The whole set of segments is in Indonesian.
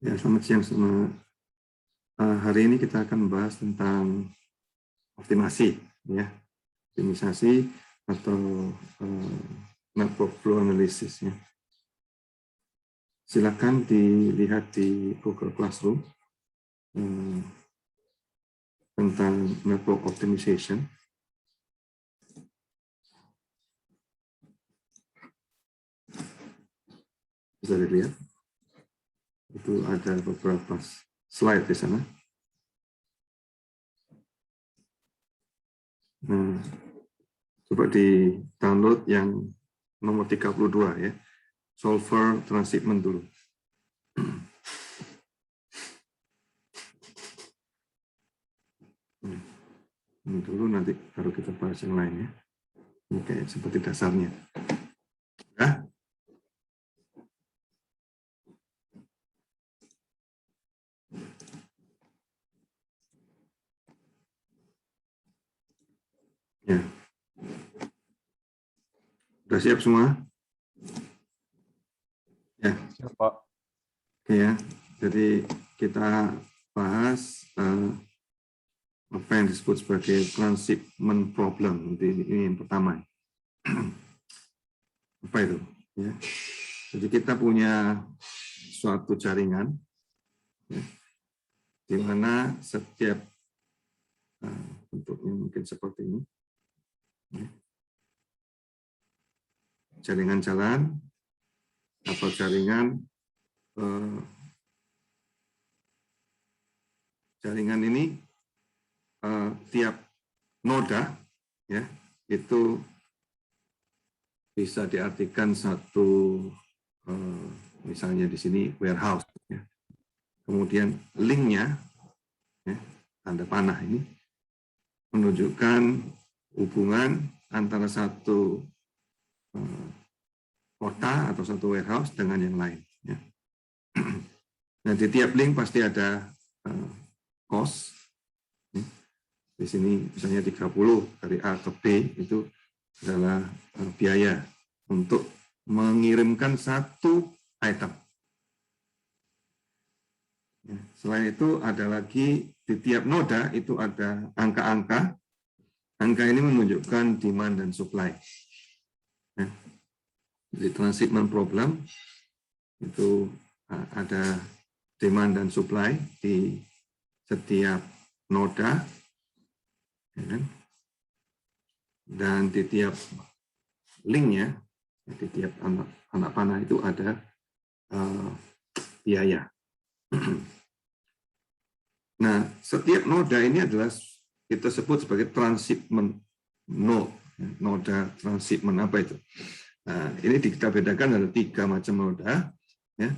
Ya, selamat siang semua. Hari ini kita akan membahas tentang optimasi, ya, optimisasi atau network flow analysis. Ya. Silakan dilihat di Google Classroom tentang network optimization. Bisa dilihat. Itu ada beberapa slide di sana. Nah, coba di-download yang nomor 32 ya. Solver transshipment dulu. Ini dulu, nanti baru kita bahas yang lain ya. Ini kayak seperti dasarnya. Ya. Ya. Sudah siap semua? Ya. Siap, Pak. Oke ya. Jadi kita bahas apa yang disebut sebagai transshipment problem. Ini yang pertama. Apa itu? Ya. Jadi kita punya suatu jaringan, ya, di mana setiap bentuknya mungkin seperti ini. Ya. Jaringan jalan atau jaringan ini tiap noda ya itu bisa diartikan satu misalnya di sini warehouse ya. Kemudian linknya ya, tanda panah ini menunjukkan hubungan antara satu kota atau satu warehouse dengan yang lain ya. Nah, di tiap link pasti ada cost. Di sini misalnya 30 dari A ke B itu adalah biaya untuk mengirimkan satu item. Selain itu ada lagi di tiap noda itu ada angka-angka. Angka ini menunjukkan demand dan supply. Di transshipment problem itu ada demand dan supply di setiap noda, ya kan? Dan di tiap linknya, di tiap anak panah itu ada biaya. Nah, setiap noda ini adalah kita sebut sebagai transshipment node. Noda transshipment apa itu? Nah, ini kita bedakan ada 3 macam noda. Ya.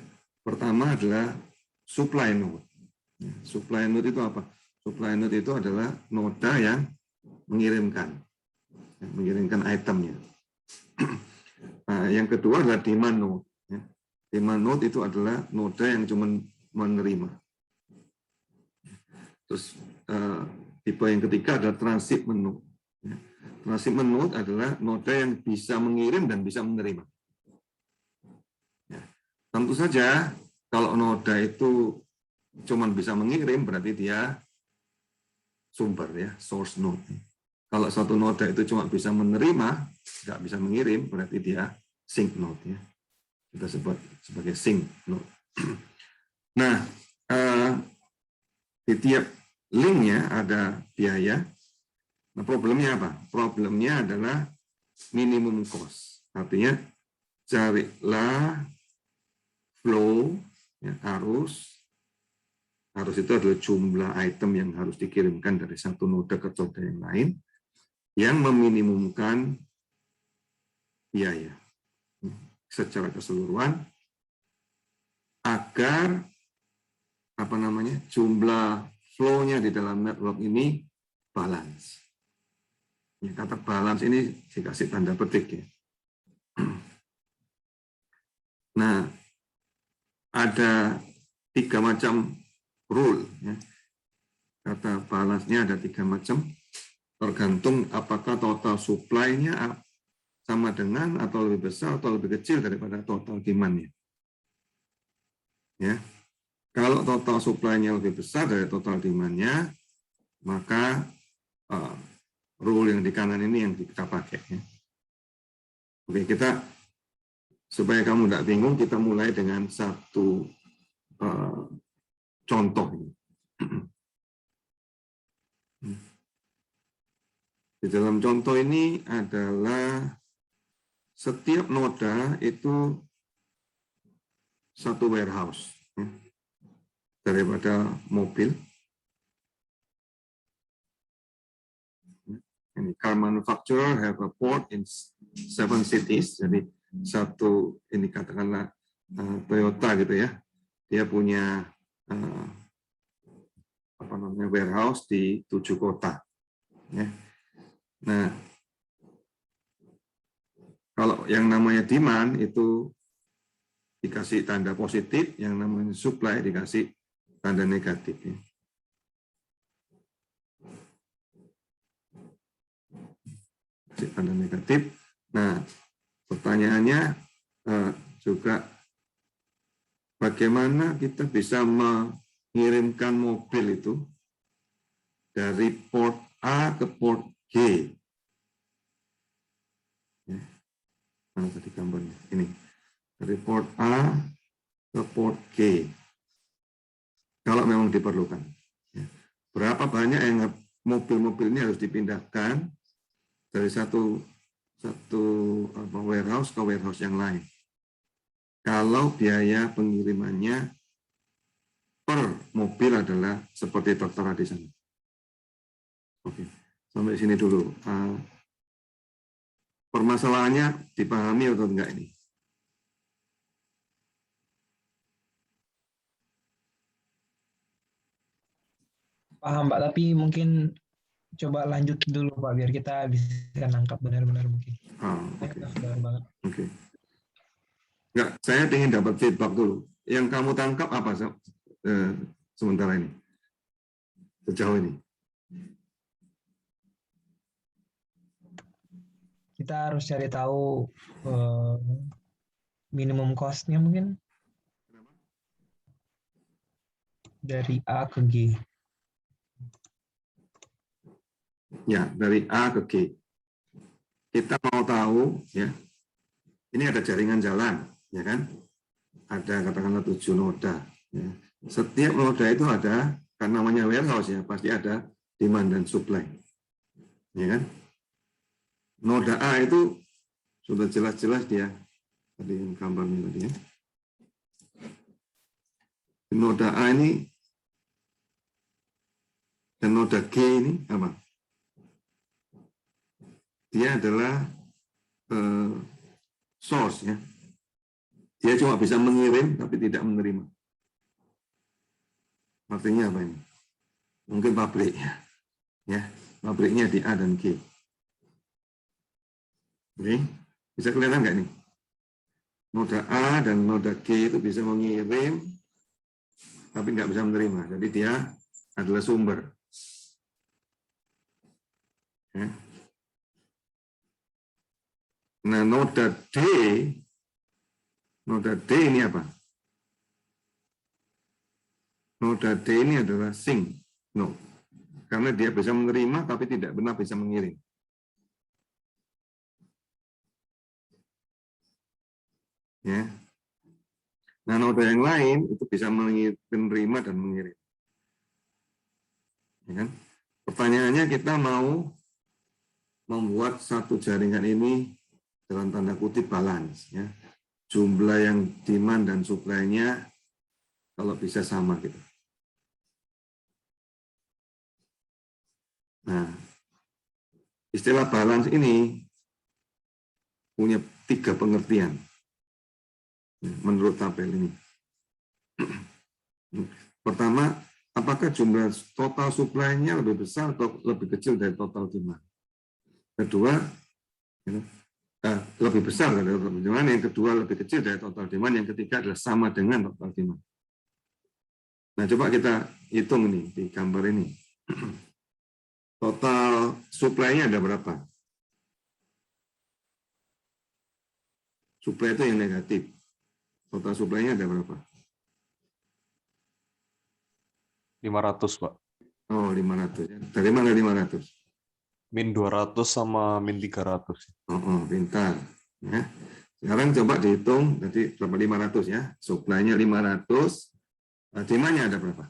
Pertama adalah supply node. Supply node itu apa? Supply node itu adalah noda yang mengirimkan itemnya. Nah, yang kedua adalah demand node. Demand node itu adalah noda yang cuma menerima. Terus tipe yang ketiga adalah transshipment node. Transshipment node adalah noda yang bisa mengirim dan bisa menerima. Tentu saja kalau noda itu cuma bisa mengirim berarti dia sumber ya, source node. Kalau satu noda itu cuma bisa menerima, nggak bisa mengirim, berarti dia sink node ya. Kita sebut sebagai sink node. Nah, di tiap linknya ada biaya. Nah, problemnya apa? Problemnya adalah minimum cost. Artinya carilah flow, ya, arus itu adalah jumlah item yang harus dikirimkan dari satu noda ke noda yang lain, yang meminimumkan biaya secara keseluruhan agar jumlah flow-nya di dalam network ini balance. Ya, kata balance ini dikasih tanda petik ya. Nah, ada 3 macam rule ya. Kata balance-nya ada 3 macam, tergantung apakah total supply-nya sama dengan atau lebih besar atau lebih kecil daripada total demand-nya. Ya. Kalau total supply-nya lebih besar dari total demand-nya, maka rule yang di kanan ini yang kita pakai. Ya. Oke, supaya kamu tidak bingung, kita mulai dengan satu contoh. Di dalam contoh ini adalah setiap noda itu satu warehouse. Daripada mobil. Ini car manufacturer have a port in 7 cities. Jadi satu ini katakanlah Toyota gitu ya. Dia punya warehouse di 7 kota. Ya. Nah, kalau yang namanya demand itu dikasih tanda positif, yang namanya supply dikasih tanda negatif. Ya. Tanda negatif. Nah, pertanyaannya juga bagaimana kita bisa mengirimkan mobil itu dari port A ke port G. Ya. Mana tadi gambarnya? Ini. Dari port A ke port G. Kalau memang diperlukan. Ya. Berapa banyak yang mobil-mobil ini harus dipindahkan dari satu warehouse ke warehouse yang lain. Kalau biaya pengirimannya per mobil adalah seperti tertera di sana. Oke, sampai sini dulu. Permasalahannya dipahami atau enggak ini? Paham Pak, tapi mungkin coba lanjut dulu Pak, biar kita bisa nangkap benar-benar mungkin. Oke. Banget. Oke. Enggak, saya ingin dapat feedback dulu. Yang kamu tangkap apa sementara ini? Sejauh ini? Kita harus cari tahu minimum cost-nya mungkin dari A ke G. Ya, dari A ke G. Kita mau tahu, ya, ini ada jaringan jalan, ya kan? Ada katakanlah 7 noda. Ya. Setiap noda itu ada, kan namanya warehouse ya, pasti ada demand dan supply. Ya kan? Noda A itu sudah jelas-jelas dia tadi gambarnya tadi ya. Noda A ini dan noda G ini apa? Dia adalah source ya. Dia cuma bisa mengirim tapi tidak menerima. Artinya apa ini? Mungkin pabrik ya. Pabriknya di A dan G. Oke, bisa kelihatan nggak nih? Noda A dan noda G itu bisa mengirim tapi nggak bisa menerima. Jadi dia adalah sumber. Ya. Nah, noda D ini apa? Noda D ini adalah sink node. Karena dia bisa menerima tapi tidak benar bisa mengirim. Ya. Nah, noda yang lain itu bisa menerima dan mengirim. Ya kan? Pertanyaannya kita mau membuat satu jaringan ini dalam tanda kutip balance. Ya. Jumlah yang demand dan supply-nya kalau bisa sama gitu. Nah, istilah balance ini punya 3 pengertian menurut tabel ini. Pertama, apakah jumlah total supply-nya lebih besar atau lebih kecil dari total demand? Kedua, lebih besar dari total demand. Yang kedua, lebih kecil dari total demand. Yang ketiga adalah sama dengan total demand. Nah, coba kita hitung nih di gambar ini. Total supply-nya ada berapa? Supply itu yang negatif. Total supply-nya ada berapa? 500, Pak. Oh, 500. Dari mana 500? Min 200 sama min 300. Pintar. Ya. Sekarang coba dihitung, nanti berapa 500 ya. Supply-nya 500, demand-nya ada berapa?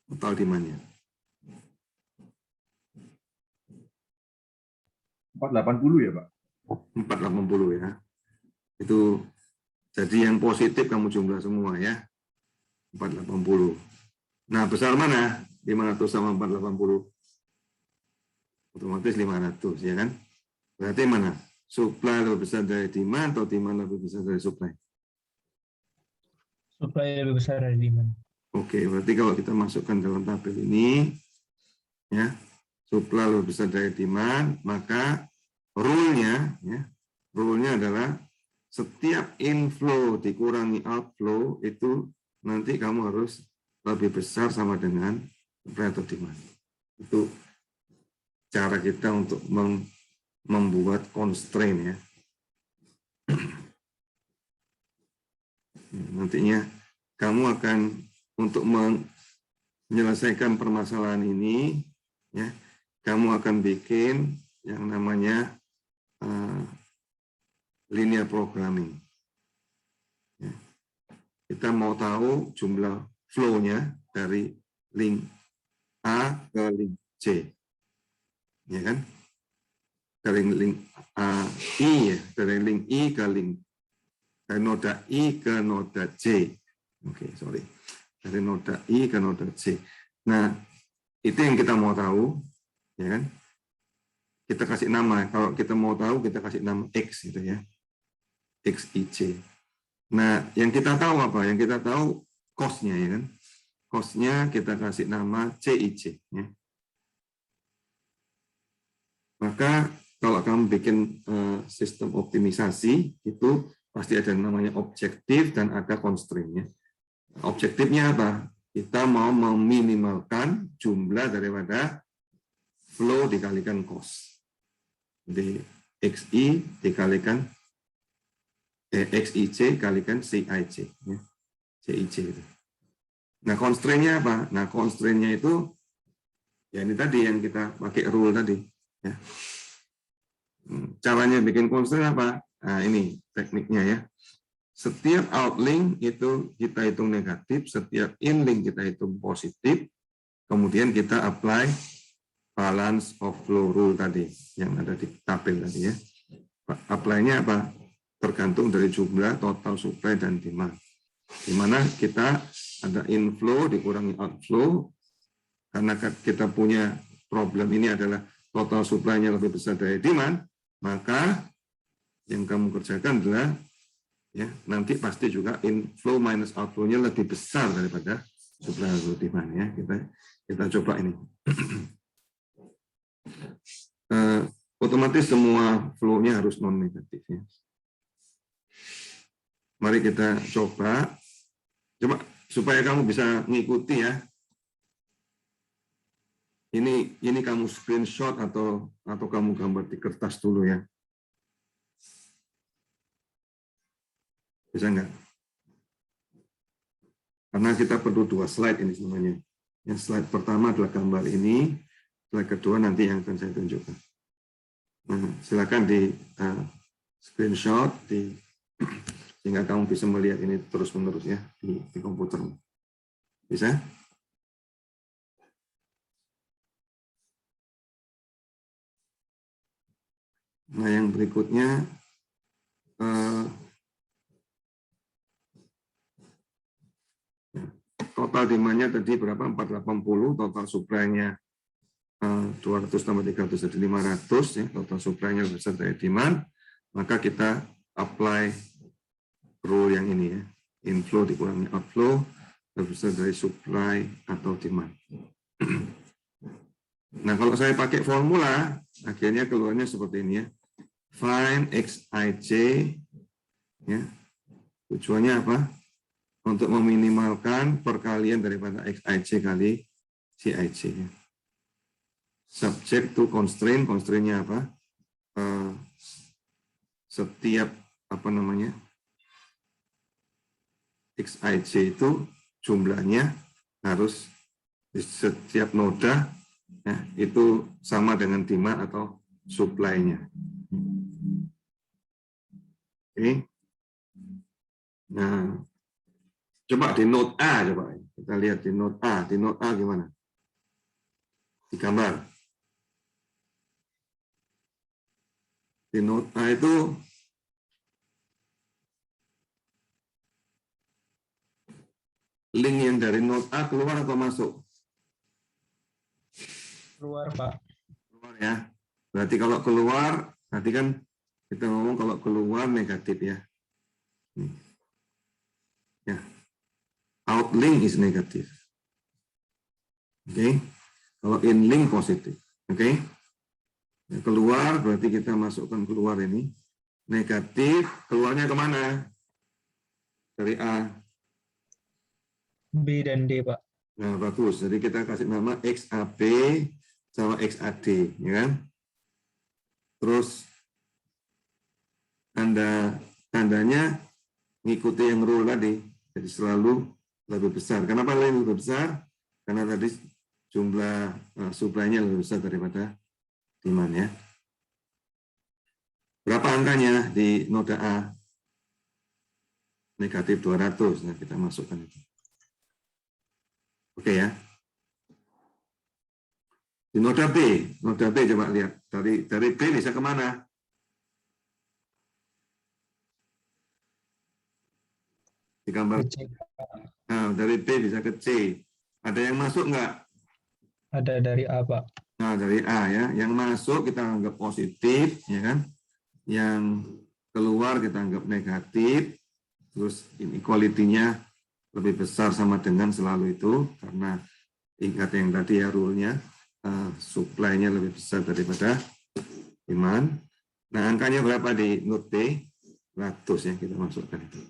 Total demand-nya. 480 ya, Pak? 480 ya. Itu jadi yang positif kamu jumlah semua ya. 480. Nah, besar mana? 500 sama 480. Otomatis 500 ya kan? Berarti mana? Supply lebih besar dari demand atau demand lebih besar dari supply? Supply lebih besar dari demand. Oke, berarti kalau kita masukkan dalam tabel ini, ya, supply lebih besar dari demand, maka rule-nya, ya, rule-nya adalah setiap inflow dikurangi outflow itu nanti kamu harus lebih besar sama dengan supply atau demand. Itu cara kita untuk membuat constraint ya. Nantinya kamu akan untuk menyelesaikan permasalahan ini, ya, kamu akan bikin yang namanya linear programming. Ya. Kita mau tahu jumlah flow-nya dari link A ke link C, ya kan? Dari link I ya, dari link I ke link dari noda I ke noda C. Oke, sorry. Dari noda I ke noda C. Nah, itu yang kita mau tahu, ya kan? Kita kasih nama. Kalau kita mau tahu, kita kasih nama X gitu ya. XIC. Nah, yang kita tahu apa? Yang kita tahu cost-nya ya kan. Cost-nya kita kasih nama CIC ya. Maka kalau kamu bikin sistem optimisasi itu pasti ada namanya objektif dan ada constraint-nya. Objektifnya apa? Kita mau meminimalkan jumlah daripada flow dikalikan cost. Jadi XI dikalikan XIC kalikan CIC. Ya. CIC itu. Nah, constraint-nya apa? Nah, constraint-nya itu ya ini tadi yang kita pakai rule tadi. Ya. Caranya bikin constraint apa? Nah, ini tekniknya ya. Setiap outlink itu kita hitung negatif, setiap inlink kita hitung positif, kemudian kita apply balance of flow rule tadi yang ada di tabel tadi ya. Apply-nya apa? Tergantung dari jumlah total supply dan demand. Di mana kita ada inflow dikurangi outflow, karena kita punya problem ini adalah total supply-nya lebih besar dari demand, maka yang kamu kerjakan adalah ya nanti pasti juga inflow minus outflow-nya lebih besar daripada supply atau demand ya. Kita coba ini. Otomatis semua flow-nya harus non negatif ya. Mari kita coba supaya kamu bisa mengikuti ya. Ini kamu screenshot atau kamu gambar di kertas dulu ya. Bisa enggak? Karena kita perlu 2 slide ini semuanya. Yang slide pertama adalah gambar ini, slide kedua nanti yang akan saya tunjukkan. Nah, silakan di screenshot sehingga kamu bisa melihat ini terus-menerus ya di komputer. Bisa? Nah, yang berikutnya total demand-nya tadi berapa? 480, total supply-nya 200 tambah 300 jadi 500 ya, total supply-nya besar dari demand, maka kita apply rule yang ini ya, inflow dikurangi outflow lebih besar dari supply atau demand. Nah, kalau saya pakai formula, akhirnya keluarnya seperti ini ya. Find XIC, ya. Tujuannya apa? Untuk meminimalkan perkalian daripada XIC kali CIC. Ya. Subject to constraint, constraint-nya apa? Setiap apa namanya? Xij itu jumlahnya harus di setiap noda ya, itu sama dengan demand atau supply-nya. Oke. Nah, coba di node A, coba kita lihat di node A. Di node A gimana? Di gambar. Di node A itu link yang dari node A keluar atau masuk? Keluar, Pak. Keluar ya. Berarti kalau keluar, nanti kan kita ngomong kalau keluar negatif ya. Ya. Out link is negatif. Oke. Kalau in link positif. Oke. Ya, keluar berarti kita masukkan keluar ini. Negatif, keluarnya kemana? Dari A. B dan D, Pak. Nah, bagus. Jadi kita kasih nama XAB sama XAD, ya kan? Terus tandanya mengikuti yang rule tadi. Jadi selalu lebih besar. Kenapa lebih besar? Karena tadi jumlah supply-nya lebih besar daripada demand ya. Berapa angkanya di noda A? Negatif 200. Nah, kita masukkan itu. Oke ya. Di noda B coba lihat. Dari B bisa kemana? Di gambar. Nah, dari B bisa ke C. Ada yang masuk nggak? Ada dari A, Pak. Nah, dari A ya. Yang masuk kita anggap positif, ya kan? Yang keluar kita anggap negatif. Terus inequality-nya lebih besar sama dengan selalu itu, karena ingat yang tadi ya rule-nya, supply-nya lebih besar daripada demand. Nah, angkanya berapa di node B? 100 ya, kita masukkan itu.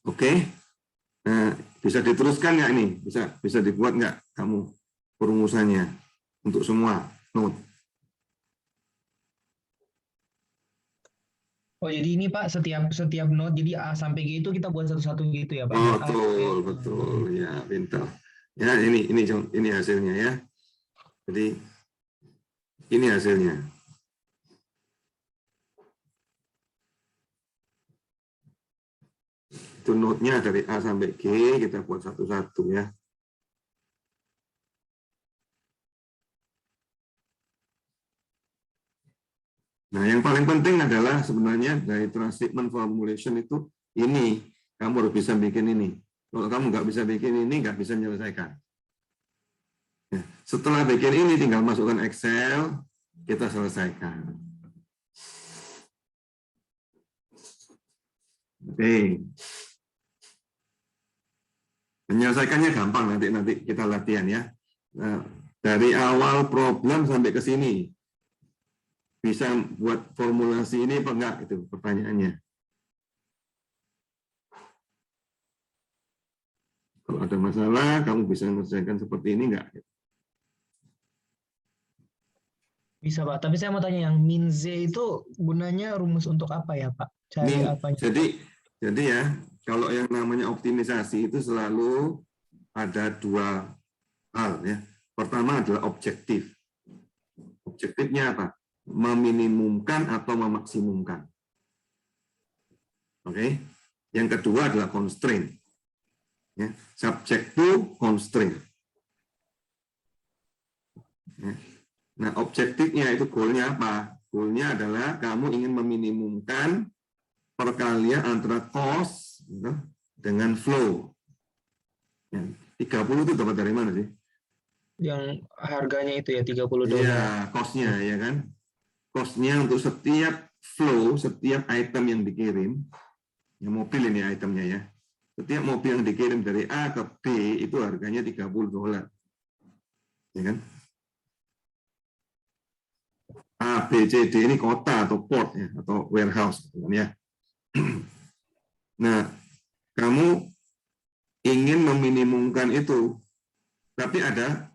Oke. Nah, bisa diteruskan nggak ini? Bisa dibuat nggak kamu perumusannya untuk semua node? Oh, jadi ini Pak, setiap node, jadi A sampai G itu kita buat satu-satu gitu ya Pak? Oh, A, B. betul. Ya, pintar. Ya, ini hasilnya ya. Jadi ini hasilnya. Itu node-nya dari A sampai G, kita buat satu-satu ya. Nah, yang paling penting adalah sebenarnya dari transshipment formulation itu ini, kamu harus bisa bikin ini. Kalau kamu nggak bisa bikin ini, nggak bisa menyelesaikan. Ya, setelah bikin ini, tinggal masukkan Excel, kita selesaikan. Oke. Menyelesaikannya gampang, nanti kita latihan ya. Nah, dari awal problem sampai ke sini, bisa buat formulasi ini apa enggak, itu pertanyaannya. Kalau ada masalah, kamu bisa menyelesaikan seperti ini enggak? Bisa Pak, tapi saya mau tanya yang min Z itu gunanya rumus untuk apa ya Pak? Cari apanya? Jadi ya, kalau yang namanya optimisasi itu selalu ada dua hal ya. Pertama adalah objektif. Objektifnya apa? Meminimumkan atau memaksimumkan. Oke. Yang kedua adalah constraint. Ya, subject to constraint. Ya. Nah, objektifnya itu goalnya apa? Goalnya adalah kamu ingin meminimumkan perkalian antara cost gitu, dengan flow. Ya, 30 itu dapat dari mana sih? Yang harganya itu ya $30. Iya, cost-nya ya kan. Cost-nya untuk setiap flow, setiap item yang dikirim, ya mobil ini itemnya ya. Setiap mobil yang dikirim dari A ke B itu harganya $30. Ya kan? A, B, C, D ini kota atau port ya, atau warehouse ya. Nah, kamu ingin meminimumkan itu, tapi ada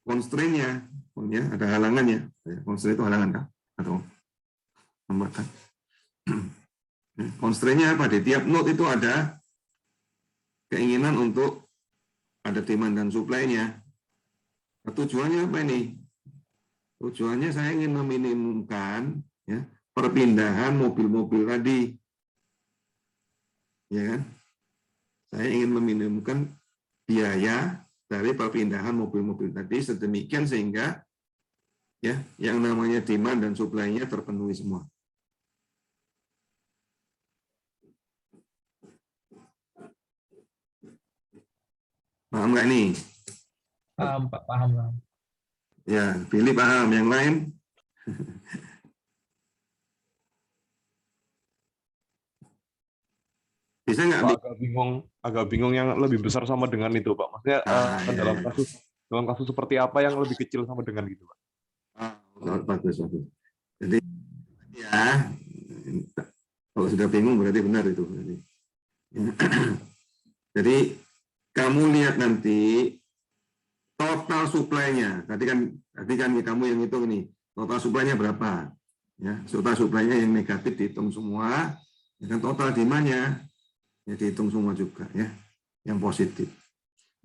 constraint-nya, ya, ada halangannya. Constraint itu halangan kan? Atau hambatan. Constraint-nya apa? Di tiap node itu ada keinginan untuk ada demand dan supply-nya. Tujuannya apa ini? Tujuannya saya ingin meminimumkan ya, perpindahan mobil-mobil tadi. Ya kan? Saya ingin meminimumkan biaya dari perpindahan mobil-mobil tadi sedemikian sehingga ya yang namanya demand dan supply-nya terpenuhi semua. Paham nggak nih? Paham, Pak. Paham, paham. Ya, Billy paham. Yang lain? Bisa nggak? Pak, agak bingung yang lebih besar sama dengan itu, Pak. Maksudnya Ya. dalam kasus seperti apa yang lebih kecil sama dengan gitu, Pak? Bagus. Jadi ya, kalau sudah bingung berarti benar itu. Jadi kamu lihat nanti total supply-nya. Tadi kan kamu yang hitung ini. Total supply-nya berapa? Ya, total supply-nya yang negatif dihitung semua. Dan total demand-nya ya dihitung semua juga ya. Yang positif.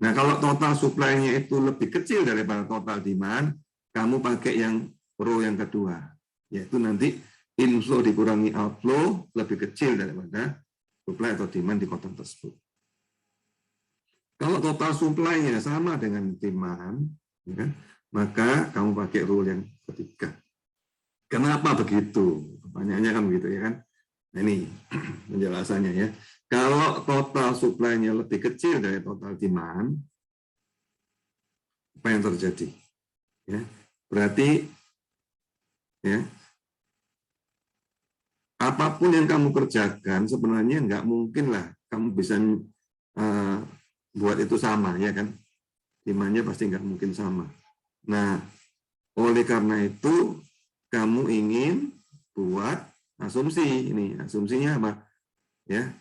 Nah, kalau total supply-nya itu lebih kecil daripada total demand, kamu pakai yang row yang kedua, yaitu nanti inflow dikurangi outflow lebih kecil daripada supply atau demand di kotak tersebut. Kalau total supply-nya sama dengan demand, ya kan, maka kamu pakai rule yang ketiga. Kenapa begitu? Pertanyaannya kan begitu ya kan? Nah, ini penjelasannya ya. Kalau total supply-nya lebih kecil dari total demand, apa yang terjadi? Ya, berarti ya, apapun yang kamu kerjakan sebenarnya nggak mungkin lah kamu bisa buat itu sama, ya kan? Demand-nya pasti nggak mungkin sama. Nah, oleh karena itu kamu ingin buat asumsi. Ini asumsinya apa? Ya,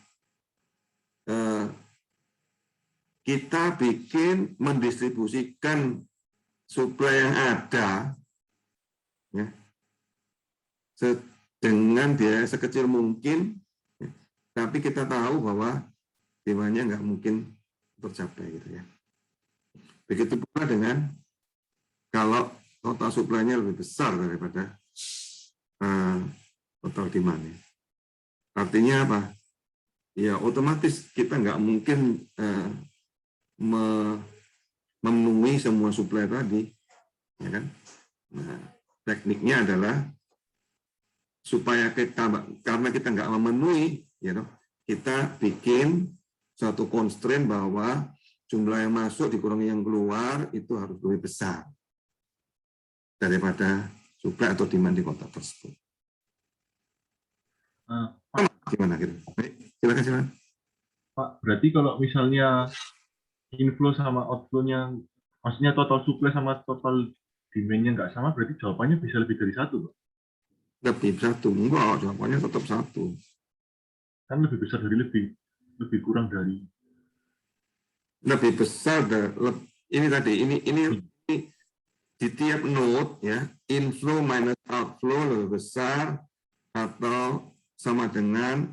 kita bikin mendistribusikan supply yang ada ya, dengan biaya sekecil mungkin, ya, tapi kita tahu bahwa demand-nya nggak mungkin tercapai gitu ya. Begitu pula dengan kalau total supply-nya lebih besar daripada total demand-nya. Artinya apa? Ya otomatis kita nggak mungkin memenuhi semua supply tadi, ya kan? Nah, tekniknya adalah supaya karena kita nggak memenuhi, ya know, kita bikin satu constraint bahwa jumlah yang masuk dikurangi yang keluar itu harus lebih besar daripada supply atau demand di kota tersebut. Gimana gitu? Baik, silakan. Pak, berarti kalau misalnya inflow sama outflow-nya, maksudnya total supply sama total demand-nya nggak sama, berarti jawabannya bisa lebih dari satu, Pak? Lebih satu, enggak, jawabannya tetap satu. Kan lebih besar dari lebih kurang dari. Lebih besar ini tadi, ini di tiap node ya, inflow minus outflow lebih besar atau sama dengan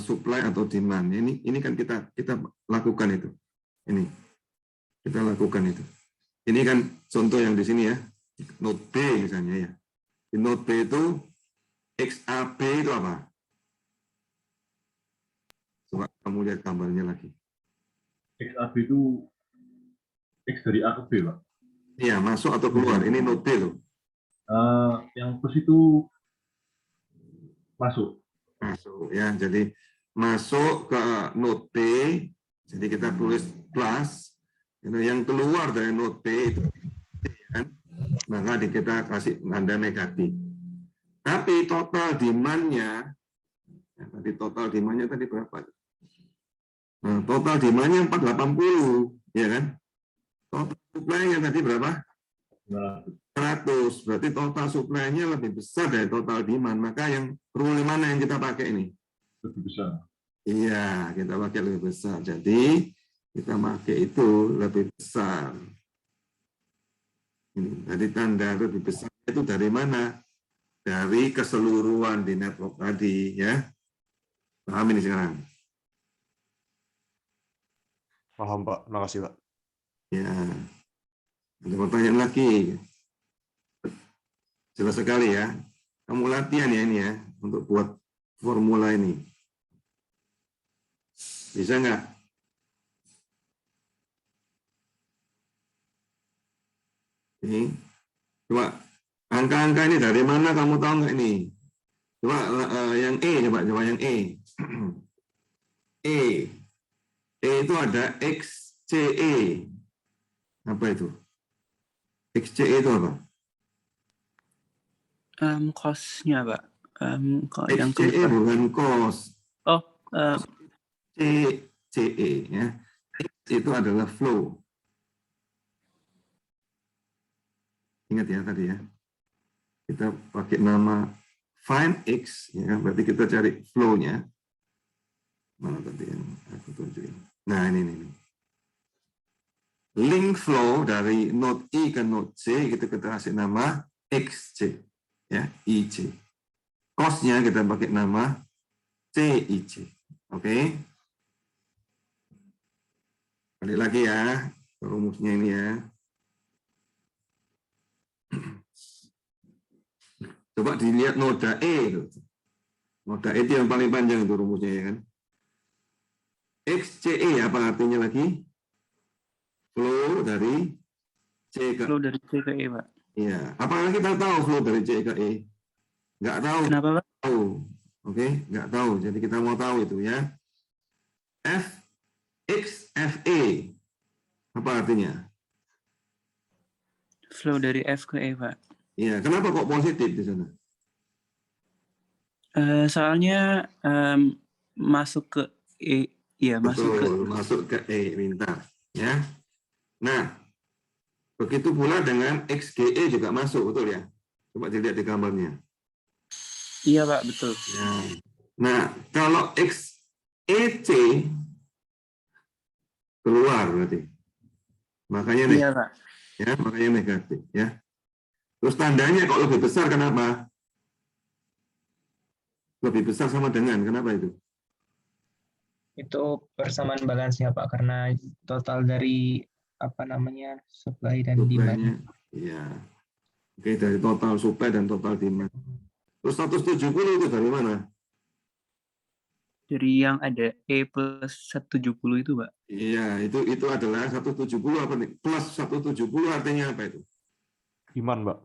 supply atau demand. Ini kan kita lakukan itu. Ini kita lakukan itu. Ini kan contoh yang di sini ya, node B misalnya ya. Di node B itu XAB itu apa? Coba kamu lihat gambarnya lagi. XAB itu X dari A ke B, Pak? Iya, masuk atau keluar. Ini node B loh. Yang plus itu masuk. Masuk ya, jadi masuk ke node B, jadi kita tulis plus. Yang keluar dari node B itu kan, maka kita kasih tanda negatif. Tapi total demand-nya, ya, tadi berapa? Nah, total demand-nya 480, ya kan? Total supply-nya tadi berapa? 100. Berarti total supply-nya lebih besar dari total demand. Maka yang rule mana yang kita pakai ini? Lebih besar. Iya, kita pakai lebih besar. Jadi kita pakai itu lebih besar. Ini dari tanda lebih besar itu dari mana? Dari keseluruhan di network tadi, ya. Paham ini sekarang? Paham, Pak. Makasih, Pak. Ya. Ada pertanyaan lagi. Jelas sekali ya. Kamu latihan ya ini ya untuk buat formula ini. Bisa nggak? Ini. Coba angka-angka ini dari mana kamu tahu nggak ini? Coba yang E, coba yang E. E. E itu ada XCE. Apa itu? XCE itu apa? Cost-nya, Pak. Kok yang XCE bukan cost. Oh, CE ya. X itu adalah flow. Ingat ya tadi ya. Kita pakai nama find X ya, berarti kita cari flow-nya. Mana tadi yang aku tunjukin. Nah, ini. Link flow dari node I ke node C kita kasih nama XC ya, IC. Cost-nya kita pakai nama CIC. Oke. Balik lagi ya, rumusnya ini ya. Coba dilihat noda E. Noda E itu yang paling panjang itu rumusnya ya kan. XCE apa artinya lagi? Flow dari C ke flow dari C ke E, Pak. Iya. Apakah kita tahu flow dari C ke E? Nggak tahu. Kenapa, Pak? Tahu. Oke, nggak tahu. Jadi kita mau tahu itu ya. F X F E apa artinya? Flow dari F ke E, Pak. Iya. Kenapa kok positif di sana? Soalnya masuk ke E, iya Betul, masuk ke E, pintar. Ya. Nah, begitu pula dengan XGE juga masuk, betul ya? Coba dilihat di gambarnya. Iya, Pak, betul. Ya. Nah, kalau XEC keluar berarti. Makanya Iya, Pak. ya, makanya negatif ya. Terus tandanya kok lebih besar kenapa? Lebih besar sama dengan kenapa itu? Itu persamaan balansnya Pak, karena total dari supply dan demand. Supply-nya, iya. Oke, dari total supply dan total demand. Terus 170 itu dari mana? Dari yang ada E plus 170 itu, Pak. Iya, itu adalah 170 apa nih? Plus 170 artinya apa itu? Iman, Pak.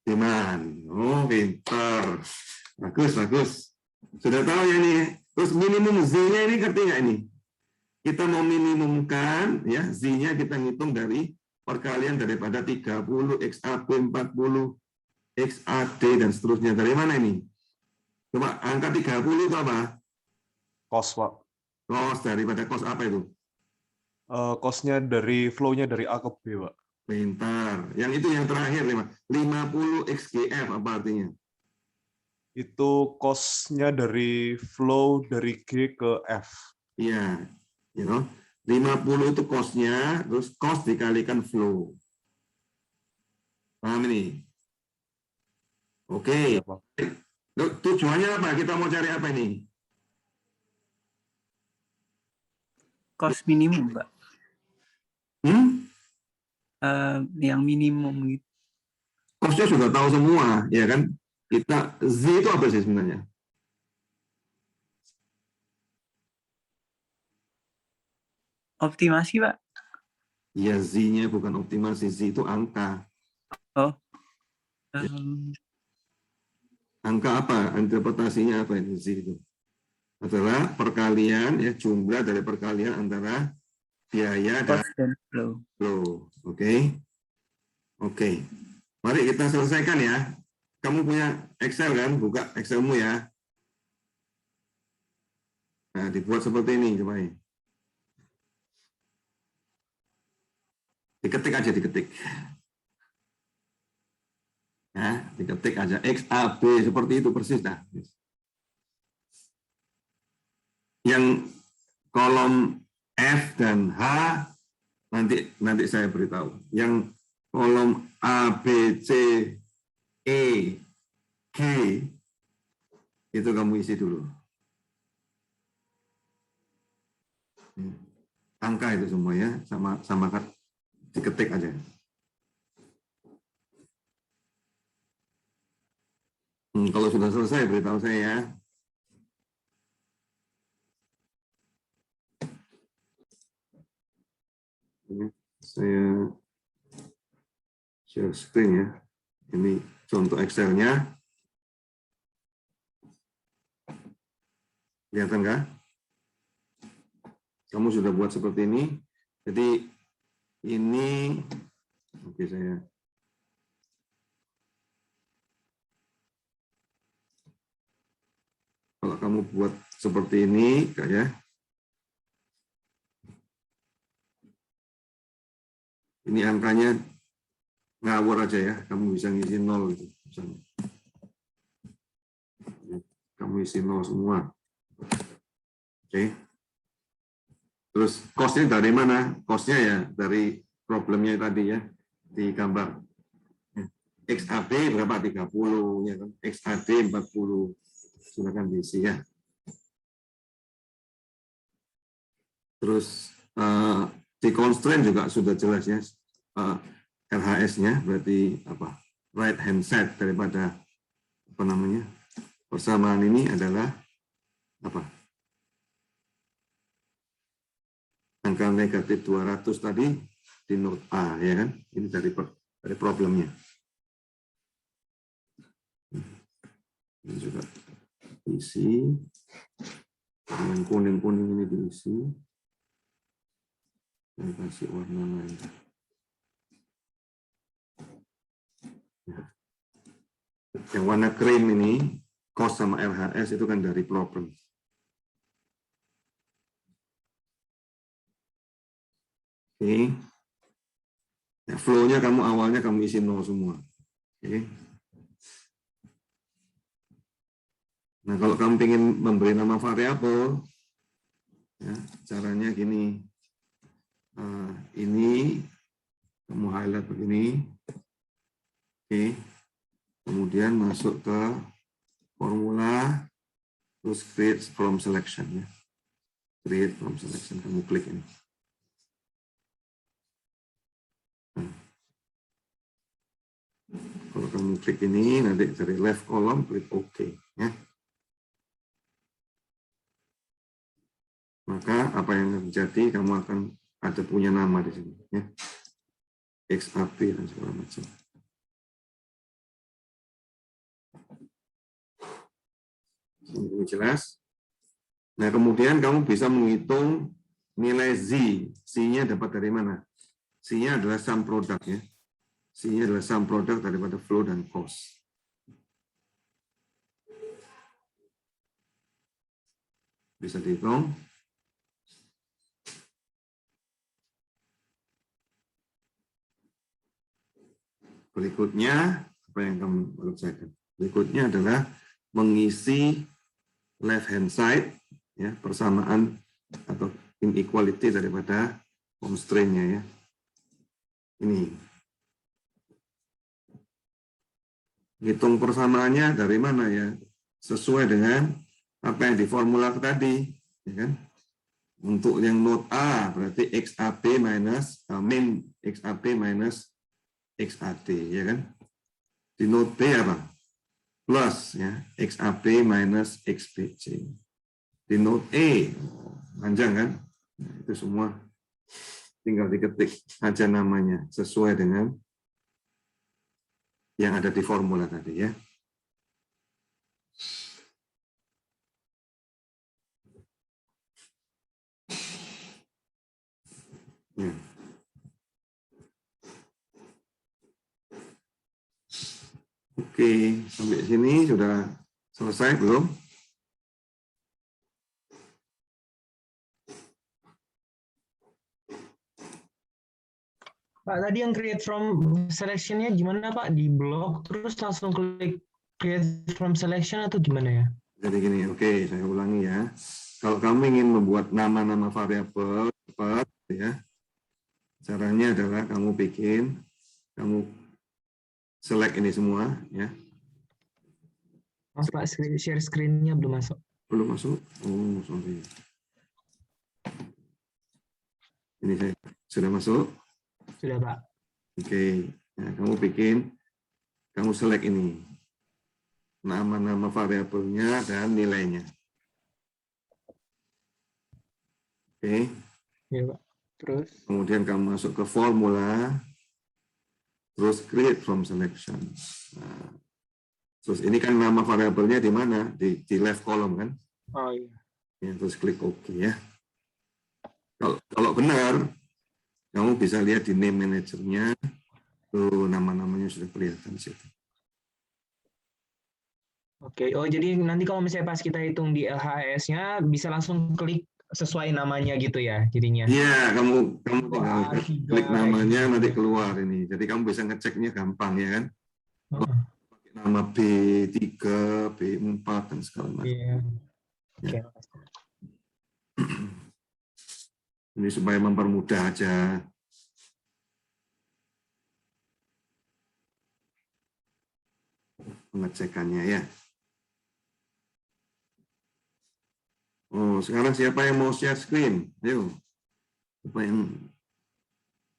Demand. Oh, pintar. Bagus. Sudah tahu ya ini. Terus minimum Z-nya ini ngerti nggak ini? Kita mau minimumkan, ya Z-nya kita ngitung dari perkalian daripada 30, XAB 40, XAD, dan seterusnya. Dari mana ini? Coba angka 30 itu apa? Cost, Pak. Cost, daripada cost apa itu? Cost-nya dari flow-nya dari A ke B, Pak. Pintar. Yang itu yang terakhir, 50 XGF apa artinya? Itu cost-nya dari flow dari G ke F. Iya, 50 itu cost-nya, terus cost dikalikan flow. Paham ini? Oke. Ya, Pak. Tujuannya apa? Kita mau cari apa ini? Cost minimum, Pak. Yang minimum gitu. Cost-nya sudah tahu semua, ya kan? Kita Z itu apa sih sebenarnya? Optimasi, Pak. Ya, Z-nya bukan optimasi, Z itu angka. Oh. Angka apa? Interpretasinya apa ini Z itu? Adalah perkalian, ya, jumlah dari perkalian antara biaya dan Cost dan flow. flow. Oke. Mari kita selesaikan ya. Kamu punya Excel kan? Buka Excelmu ya. Nah, dibuat seperti ini, coba ini. Diketik aja, Ya, diketik aja XAB seperti itu persis dah. Yang kolom F dan H nanti saya beritahu. Yang kolom A, B, C, E, G itu kamu isi dulu. Angka itu semua ya, sama diketik aja. Kalau sudah selesai beritahu saya ya. Ini saya share screen ya. Ini contoh Excel-nya. Kelihatan nggak? Kamu sudah buat seperti ini. Jadi ini, oke saya. Kalau kamu buat seperti ini, kayak ini angkanya ngawur aja ya. Kamu bisa ngisi 0 gitu. Misalnya. Kamu isi 0 semua. Oke. Terus cost-nya dari mana? Cost-nya ya dari problemnya tadi ya, di gambar. XAD berapa? 30, ya kan? XAD 40. Silakan diisi ya. Terus di constraint juga sudah jelas ya. RHS-nya berarti apa? Right hand side daripada apa namanya? Persamaan ini adalah apa? Angka negatif 200 tadi di note A, ya kan? Ini dari problemnya. Ini juga diisi. Yang kuning-kuning ini diisi. Saya kasih warna lain. Yang warna krim ini, cost sama RHS itu kan dari problem. Oke. Ya, flow-nya awalnya kamu isi 0 semua. Oke. Nah, kalau kamu ingin memberi nama variabel, ya, caranya gini. Ini kamu highlight begini. Oke. Kemudian masuk ke formula, terus create from selection. Ya. Create from selection, kamu klik ini. Kalau kamu klik ini, nanti dari left column, klik OK. Ya. Maka apa yang terjadi, kamu akan ada punya nama di sini. Ya. XAP dan segala macam. Ini jelas. Nah, kemudian kamu bisa menghitung nilai Z. Z-nya dapat dari mana? Z-nya adalah sum product. Ya. Z-nya adalah sum product daripada flow dan cost. Bisa dihitung. Berikutnya, apa yang kamu kerjakan? Berikutnya adalah mengisi left hand side, ya, persamaan atau inequality daripada constraint-nya. Ya. Ini. Hitung persamaannya dari mana ya? Sesuai dengan apa yang di formula tadi, ya kan? Untuk yang node A berarti XAP minus min XAP minus XAD, ya kan? Di node B apa? Plus ya, XAP minus XBC. Di node E, panjang kan? Nah, itu semua tinggal diketik aja namanya sesuai dengan yang ada di formula tadi ya. Ya. Oke, sampai sini sudah selesai belum? Pak, tadi yang create from selection-nya gimana Pak? Di blog terus langsung klik create from selection atau gimana ya? Jadi gini, oke, saya ulangi ya. Kalau kamu ingin membuat nama-nama variabel, ya, caranya adalah kamu select ini semua, ya. Mas Pak, share screen-nya belum masuk. Belum masuk? Oh, sorry. Ini saya sudah masuk. Sudah, Pak. Oke. Nah, kamu select ini. Nama-nama variabelnya dan nilainya. Oke. Iya, Pak. Terus? Kemudian kamu masuk ke formula, terus create from selection. Nah, terus ini kan nama variabelnya di mana? Di left column kan? Oh iya. Ya, terus klik OK ya. Kalau benar, kamu bisa lihat di name manager-nya, tuh nama-namanya sudah kelihatan di situ. Oke. Oh, jadi nanti kalau misalnya pas kita hitung di LHS-nya bisa langsung klik sesuai namanya gitu ya jadinya. Iya, kamu tinggal A3, klik namanya gitu. nanti keluar ini. Jadi kamu bisa ngeceknya gampang ya kan? Oh, Pakai nama B3, B4 dan segala macam. iya. Oke. Ya. Ini supaya mempermudah aja. Pengecekannya ya. Oh, sekarang siapa yang mau share screen? Ayo. Siapa yang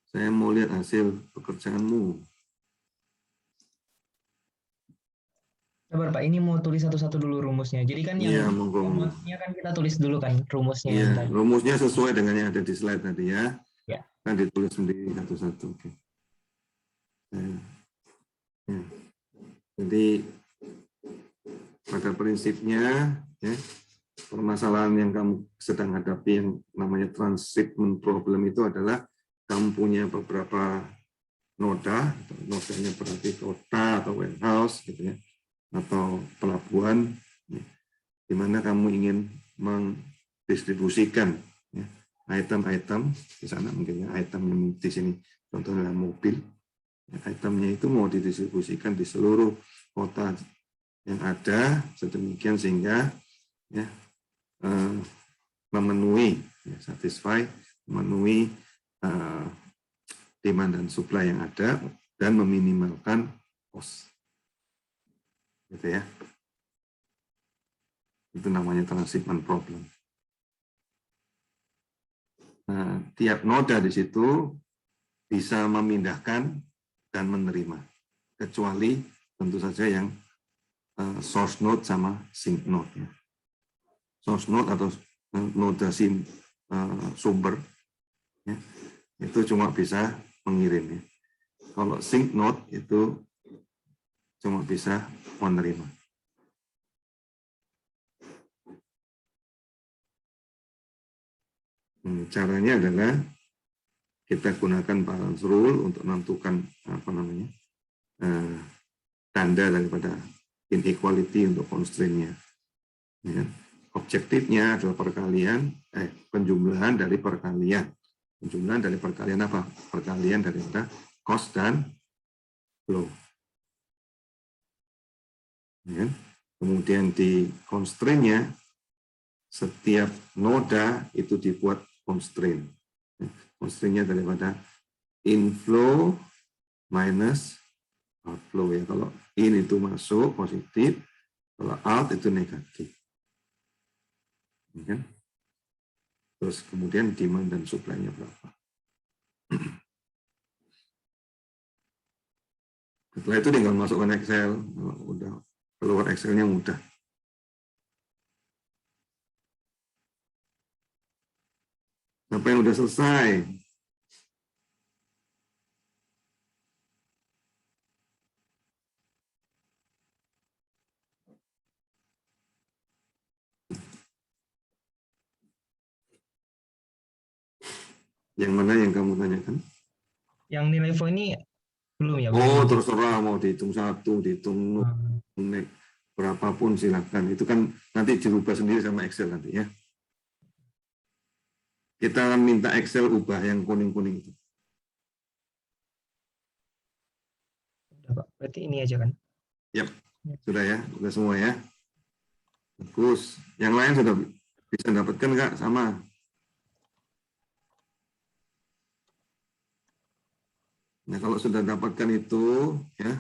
saya mau lihat hasil pekerjaanmu. Sabar Pak, ini mau tulis satu-satu dulu rumusnya. Jadi kan Iya, yang monggo. rumusnya kan kita tulis dulu kan rumusnya yang Iya, tadi. rumusnya sesuai dengan yang ada di slide tadi ya. Ya. Kan ditulis sendiri satu-satu. Oke. Ya. Jadi pada prinsipnya ya, permasalahan yang kamu sedang hadapi yang namanya transshipment problem itu adalah kamu punya beberapa noda, nodanya berarti kota atau warehouse gitu ya, atau pelabuhan, ya, di mana kamu ingin mendistribusikan ya, item-item di sana mungkin ya, item yang di sini contohnya mobil, ya, itemnya itu mau didistribusikan di seluruh kota yang ada sedemikian sehingga ya, memenuhi, ya, memenuhi demand dan supply yang ada dan meminimalkan cost, gitu ya. Itu namanya transshipment problem. Nah, tiap noda di situ bisa memindahkan dan menerima, kecuali tentu saja yang source node sama sink node. Ya. Source node atau noda sumber ya, itu cuma bisa mengirim. Ya. Kalau sink node itu cuma bisa menerima. Caranya adalah kita gunakan balance rule untuk menentukan apa namanya tanda daripada inequality untuk constraint-nya. Ya. Objektifnya adalah penjumlahan dari perkalian. Penjumlahan dari perkalian apa? Perkalian daripada cost dan flow. Ya. Kemudian di constraint-nya setiap noda itu dibuat constraint. Constraint-nya daripada inflow minus outflow ya. Kalau in itu masuk positif, kalau out itu negatif. Ya. Terus kemudian demand dan supply-nya berapa. Setelah itu tinggal masukkan Excel. Udah keluar Excel-nya mudah. Apa yang udah selesai? Yang mana yang kamu tanyakan? Yang nilai flow ini belum ya? Oh, Belum. terserah mau dihitung 1, dihitung 0, berapapun silakan. Itu kan nanti dirubah sendiri sama Excel nanti ya. Kita akan minta Excel ubah yang kuning-kuning itu. Udah, Pak. Berarti ini aja kan? Yap, sudah ya, sudah semua ya. Bagus. Yang lain sudah bisa dapatkan nggak? Sama. Nah, kalau sudah dapatkan itu, ya,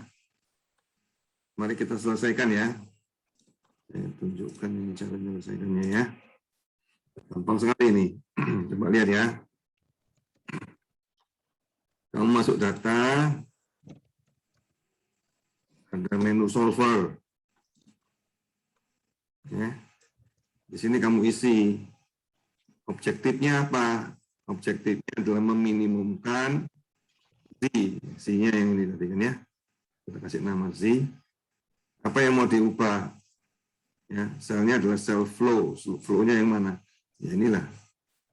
mari kita selesaikan ya. Saya tunjukkan ini cara menyelesaikannya ya. Gampang sekali ini. Coba lihat ya. Kamu masuk data, ada menu solver. Ya. Di sini kamu isi objektifnya apa? Objektifnya adalah meminimumkan Z. Z-nya yang ini tadi kan ya. Kita kasih nama Z. Apa yang mau diubah? Ya, selnya adalah cell flow. Flow-nya yang mana? Ya inilah.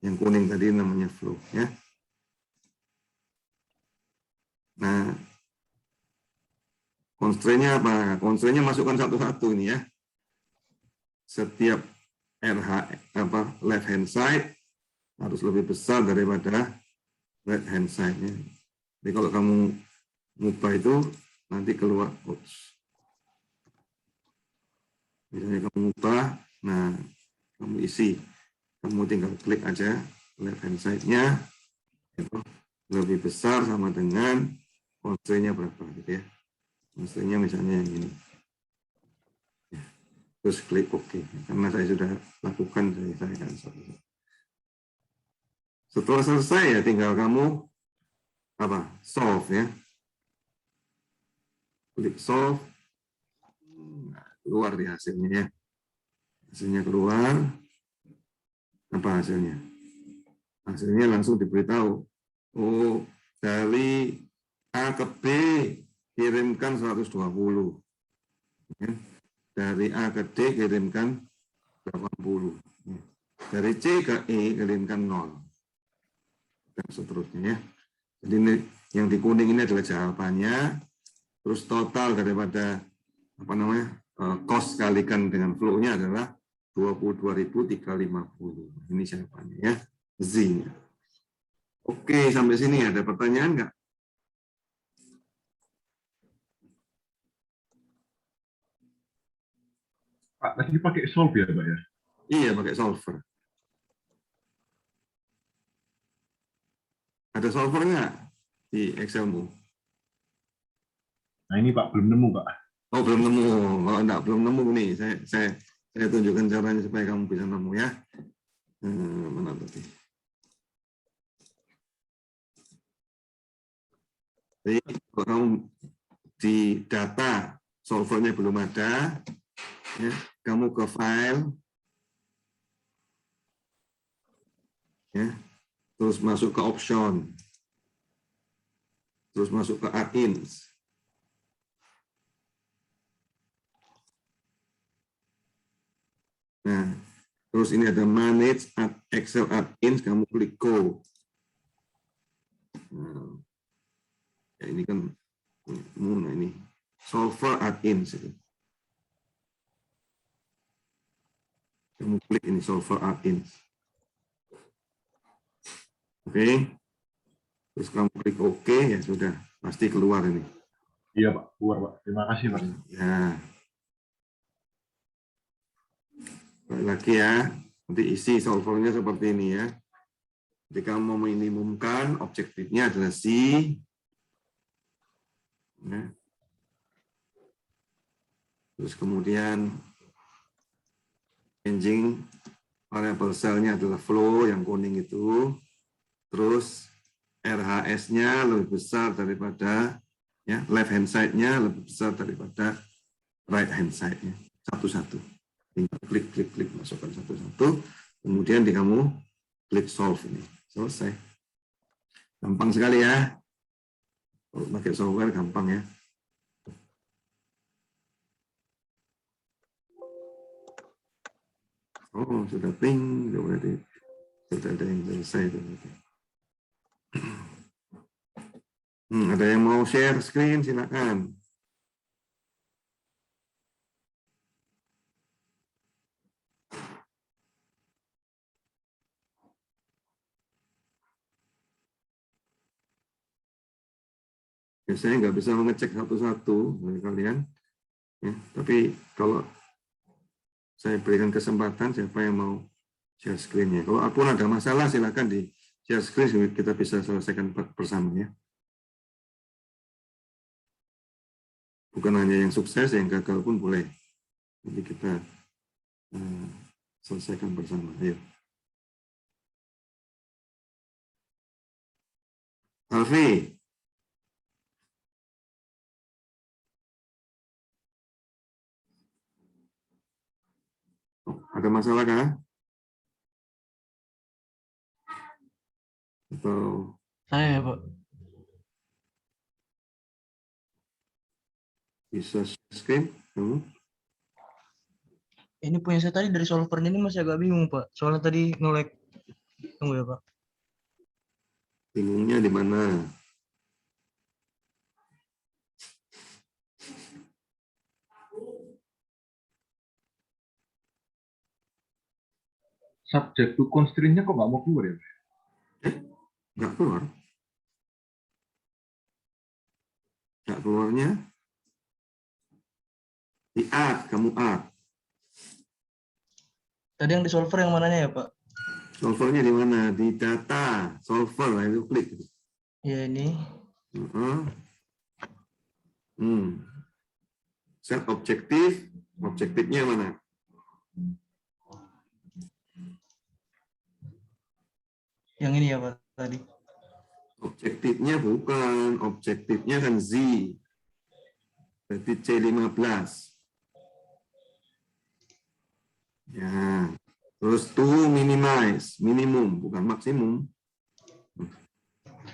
Yang kuning tadi namanya flow. Ya. Nah, constraint-nya apa? Constraint-nya masukkan satu-satu ini ya. Setiap RH left hand side harus lebih besar daripada right hand side-nya. Jadi kalau kamu ngubah itu nanti keluar misalnya kamu ngubah, nah kamu isi, kamu tinggal klik aja left hand side-nya itu lebih besar sama dengan constraint-nya berapa gitu ya. Constraint-nya misalnya yang ini. Terus klik OK. Karena saya sudah lakukan, saya akan selesai. Setelah selesai ya tinggal kamu solve ya. Klik solve. Nah, keluar di hasilnya ya. Hasilnya keluar. Apa hasilnya? Hasilnya langsung diberitahu. Oh, dari A ke B kirimkan 120. Ya. Dari A ke D kirimkan 80. Dari C ke E kirimkan 0. Dan seterusnya. Jadi ini, yang di kuning ini adalah jawabannya. Terus total daripada cost kalikan dengan flow-nya adalah 22.350. Ini jawabannya ya. Z-nya. Oke, sampai sini ada pertanyaan nggak? Pak, tadi pakai solve ya, Pak ya? Iya, pakai solver. Ada solver nggak di Excelmu? Nah ini Pak, belum nemu Pak. Oh, belum nemu. Kalau enggak belum nemu nih, saya tunjukkan caranya supaya kamu bisa nemu ya. Mana tadi? Jadi kalau kamu di data solvernya belum ada, ya, kamu ke file, ya, terus masuk ke option, terus masuk ke add-ins. Nah, terus ini ada manage Excel add-ins, kamu klik go. Nah, ya ini kan ini solver add-ins itu. Kamu klik ini solver add-ins. Oke. Terus kamu klik OK, ya sudah, pasti keluar ini. Iya Pak, keluar Pak. Terima kasih Pak. Ya. Balik lagi ya, nanti isi solvernya seperti ini ya. Jadi kamu mau minimumkan, objektifnya adalah C. Ya. Terus kemudian changing variable cell-nya adalah flow yang kuning itu. Terus RHS-nya lebih besar daripada ya, left hand side-nya lebih besar daripada right hand side-nya. Satu-satu. Tinggal klik, masukkan satu-satu. Kemudian kamu klik solve ini. Selesai. Gampang sekali ya. Kalau pakai software gampang ya. Oh, sudah ping. Berarti sudah ada yang selesai. Ada yang mau share screen, silakan. Ya, saya nggak bisa mengecek satu-satu dari kalian, ya, tapi kalau saya berikan kesempatan, siapa yang mau share screen-nya. Kalau apapun ada masalah, silakan di share screen, kita bisa selesaikan bersama ya. Bukan hanya yang sukses, yang gagal pun boleh. Jadi kita selesaikan bersama. Ayo. Alfi, Ada masalah kah? Atau Saya ya, Pak. bisa share screen? Kamu? Ini punya saya tadi dari solvernya ini masih agak bingung, Pak. Soalnya tadi nge-lag. Tunggu ya, Pak. Bingungnya di mana? Subject to constraint-nya kok nggak mau keluar ya? Nggak keluar. Nggak keluarnya di add, kamu add. Tadi yang di solver yang mananya ya, Pak? Solvernya di mana? Di data, solver, nah itu klik. Ya, ini. Set objektif, objektifnya mana? Yang ini ya, Pak, tadi. Objektifnya bukan, objektifnya kan Z. Berarti C15. Ya. Terus to minimize, minimum, bukan maksimum.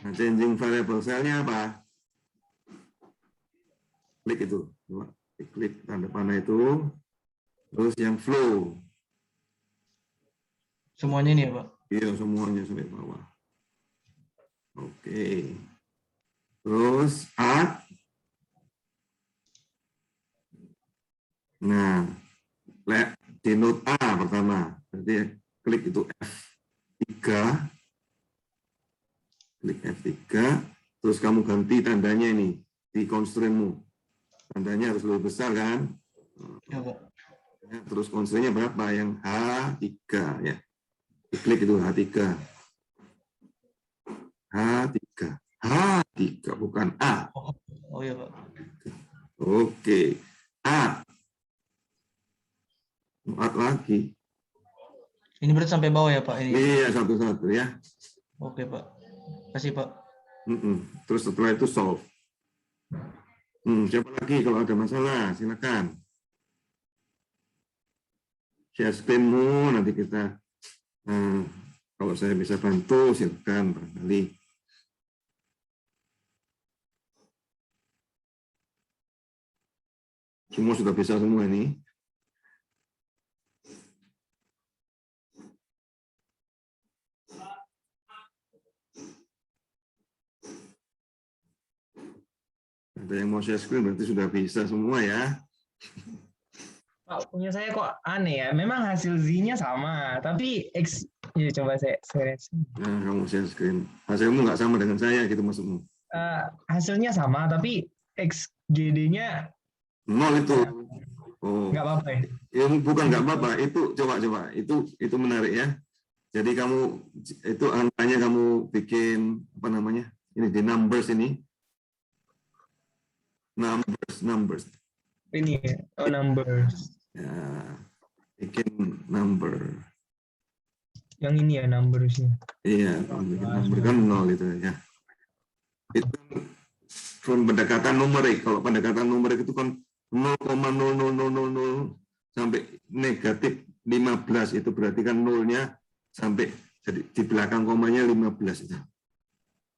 Nah, changing variable cell-nya apa? Klik itu. Klik tanda panah itu. Terus yang flow. Semuanya ini ya, Pak? Iya, semuanya sampai bawah. Oke. Terus add. Nah, denote A pertama. Berarti klik itu F3. Klik F3. Terus kamu ganti tandanya ini di constraint-mu. Tandanya harus lebih besar kan? Ya, Pak. Ya, terus constraint-nya berapa? Yang H3 ya. Klik itu H3. H3. H3 bukan A. Oh ya, Pak. Oke. A. Add lagi. Ini berarti sampai bawah ya, Pak? Ini. Iya, satu-satu ya. Oke, Pak. Kasih, Pak. Terus setelah itu solve. Siapa lagi kalau ada masalah, silakan. Share screen-mu, nanti kita, kalau saya bisa bantu, silakan barangkali. Semua sudah bisa semua ini. Ada yang mau share screen berarti sudah bisa semua ya. Pak, punya saya kok aneh ya. Memang hasil Z-nya sama, tapi X, ya coba saya Nah, kamu share screen. Hasilmu nggak sama dengan saya gitu maksudmu? hasilnya sama, tapi XGD-nya 0 itu. Oh, nggak apa-apa ya. ya, bukan nggak apa-apa. Itu coba. Itu menarik ya. Jadi kamu itu angkanya kamu bikin apa namanya? Ini di numbers ini. Numbers. Ini ya. Oh, numbers. Ya, bikin number. Yang ini ya numbersnya. Iya, bikin number kan 0 itu ya. Itu from pendekatan numerik. Kalau pendekatan numerik itu kan 0,00000 sampai negatif 15 itu berarti kan nolnya sampai jadi di belakang komanya 15 itu.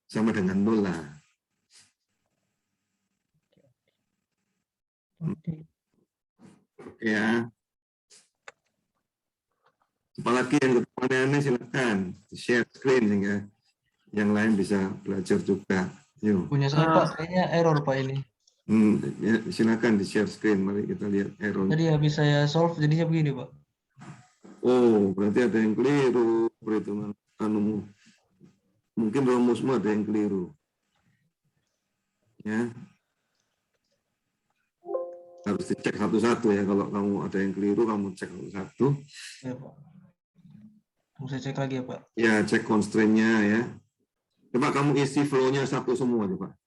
Sama dengan 0 lah. Oke ya. Apalagi yang aneh-aneh silakan share screen sehingga yang lain bisa belajar juga. Yuk. Punya saya, Pak. Kayaknya error, Pak, ini. Ya, silakan di share screen. Mari kita lihat error. Tadi habis saya solve, jadinya begini, Pak. Oh, berarti ada yang keliru perhitungan anumu. Mungkin rumusmu ada yang keliru. Ya. Harus dicek satu-satu ya. Kalau kamu ada yang keliru, kamu cek satu-satu. Ya, Pak. Mau saya cek lagi ya, Pak? Ya, cek constraint-nya ya. Coba kamu isi flow-nya satu semua, coba.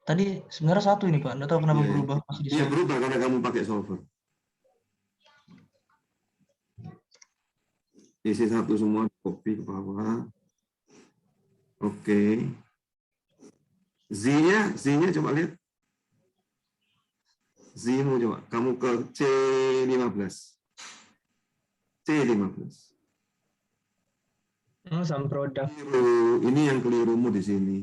Tadi sebenarnya satu ini, Pak. Nggak tahu kenapa berubah. Masih di Iya, solve. berubah karena kamu pakai solver. Isi satu semua, copy ke bawah. Oke. Z-nya coba lihat. Z-mu coba. Kamu ke C15. C15. Oh, some product. Keliru. Ini yang kelirumu di sini.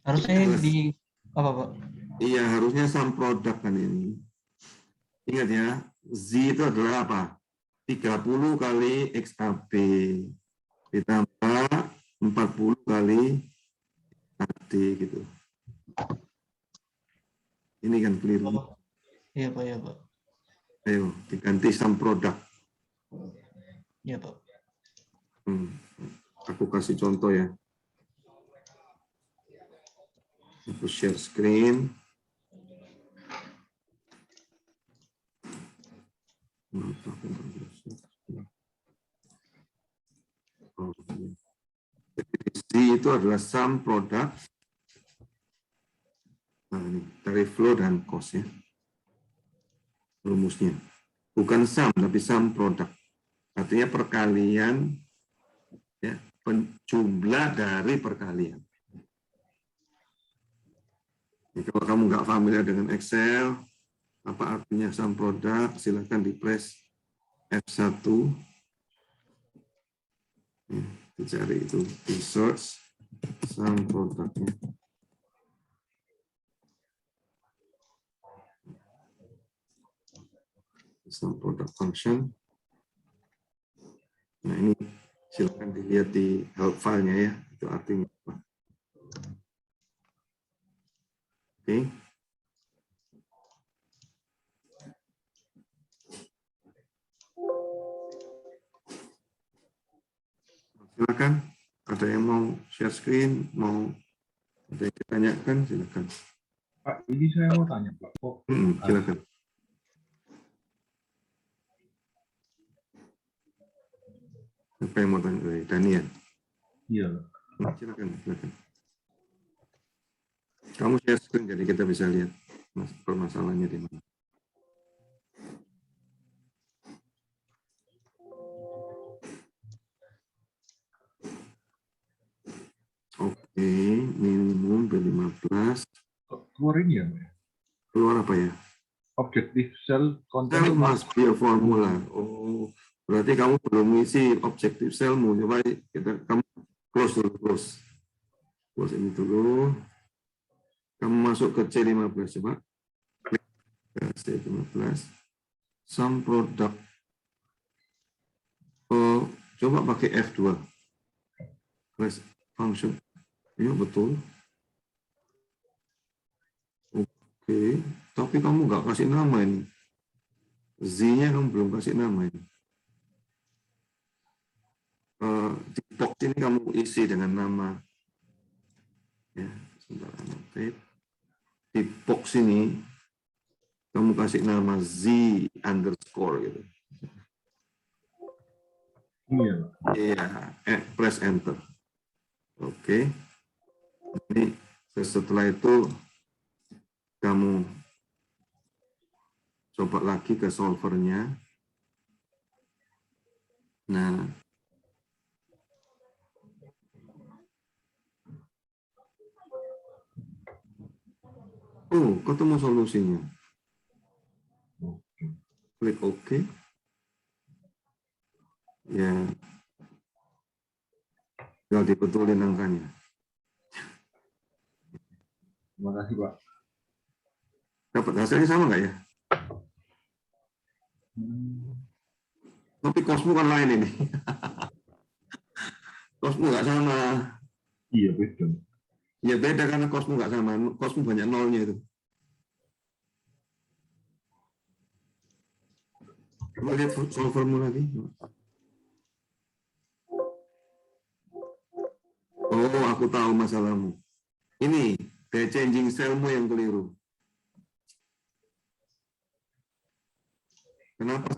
Harusnya di apa Pak? Iya, harusnya some product kan ini. Ingat ya, Z itu adalah apa? 30 kali XAB ditambah 40 kali AD gitu. Ini kan keliru. Oh, iya Pak, iya Pak. Ayo, diganti some product. Iya Pak. Aku kasih contoh ya. Aku share screen. Jadi itu adalah sum product. Nah, ini tarif flow dan cost ya. Rumusnya. Bukan sum, tapi sum product. Artinya perkalian ya, jumlah dari perkalian. Jadi, kalau kamu nggak familiar dengan Excel, apa artinya sum product, silakan di press F1. Ya, dicari itu di search sum produknya. Sum product function. Nah, ini silakan dilihat di help file-nya ya, itu artinya apa. Oke. Silakan, ada yang mau share screen, mau ada yang ditanyakan, silakan. Pak, ini saya mau tanya Pak. Silakan. Apa yang mau tanya dari Daniel? Iya. Silakan. Kamu share screen jadi kita bisa lihat permasalahannya di mana. Oke, minimum B15. Keluar ini ya, Pak? Keluar apa ya? Objective cell Cell content must be a formula. Oh, berarti kamu belum isi objective cellmu. Coba kamu close dulu, close ini dulu. Kamu masuk ke C15, coba. Klik ke C15. Some product. Oh, coba pakai F2. Press function. Iya, betul. Oke, tapi kamu nggak kasih nama ini. Z-nya kamu belum kasih nama ini. Di box ini kamu isi dengan nama. Ya, sebentar, notate. Di box ini kamu kasih nama Z underscore gitu. Iya. Iya, press enter. Oke. Ini setelah itu kamu coba lagi ke solvernya. Nah, oh, ketemu solusinya. Klik OK. Ya, tinggal dibetulin angkanya. Terima kasih, Pak. Dapat hasilnya sama nggak ya? Tapi kosmu kan lain ini. Kosmu nggak sama. Iya, beda. Ya beda karena kosmu nggak sama. Kosmu banyak nolnya itu. Coba lihat solvermu lagi. Oh, aku tahu masalahmu. Ini changing cellmu yang keliru. Kenapa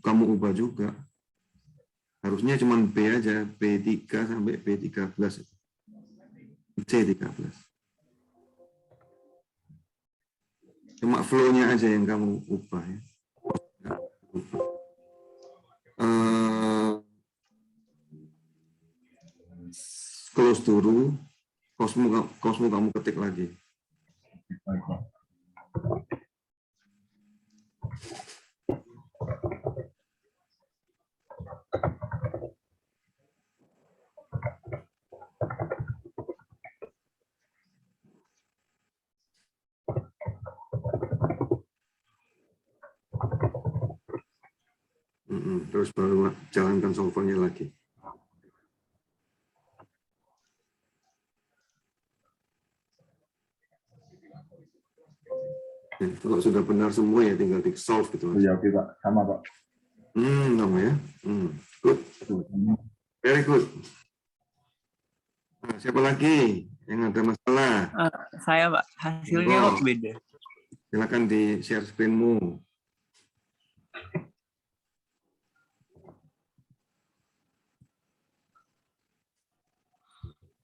kamu ubah juga? Harusnya cuma B aja, B3 sampai B13. C13. Cuma flow-nya aja yang kamu ubah ya. Close dulu, kosmu kamu ketik lagi. Baik, Pak. terus baru jalankan solvernya lagi. Kalau sudah benar semua ya tinggal di solve gitu. Oh, ya, oke Pak, sama Pak. Sama ya. Good. Very good. Nah, siapa lagi yang ada masalah? Saya Pak, hasilnya Oh. kok beda. Silakan di share screen-mu.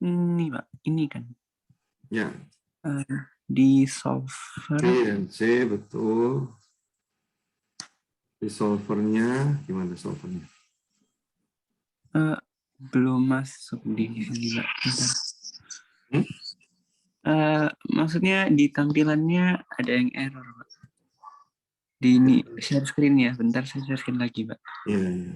Ini Pak, ini kan Ya, di C solver. dan C betul. Di solvernya gimana solvernya? Belum masuk di sini Pak. Bentar. Hmm? Maksudnya di tampilannya ada yang error Pak. Di ini share screen ya, bentar saya share screen lagi Pak. Iya, iya.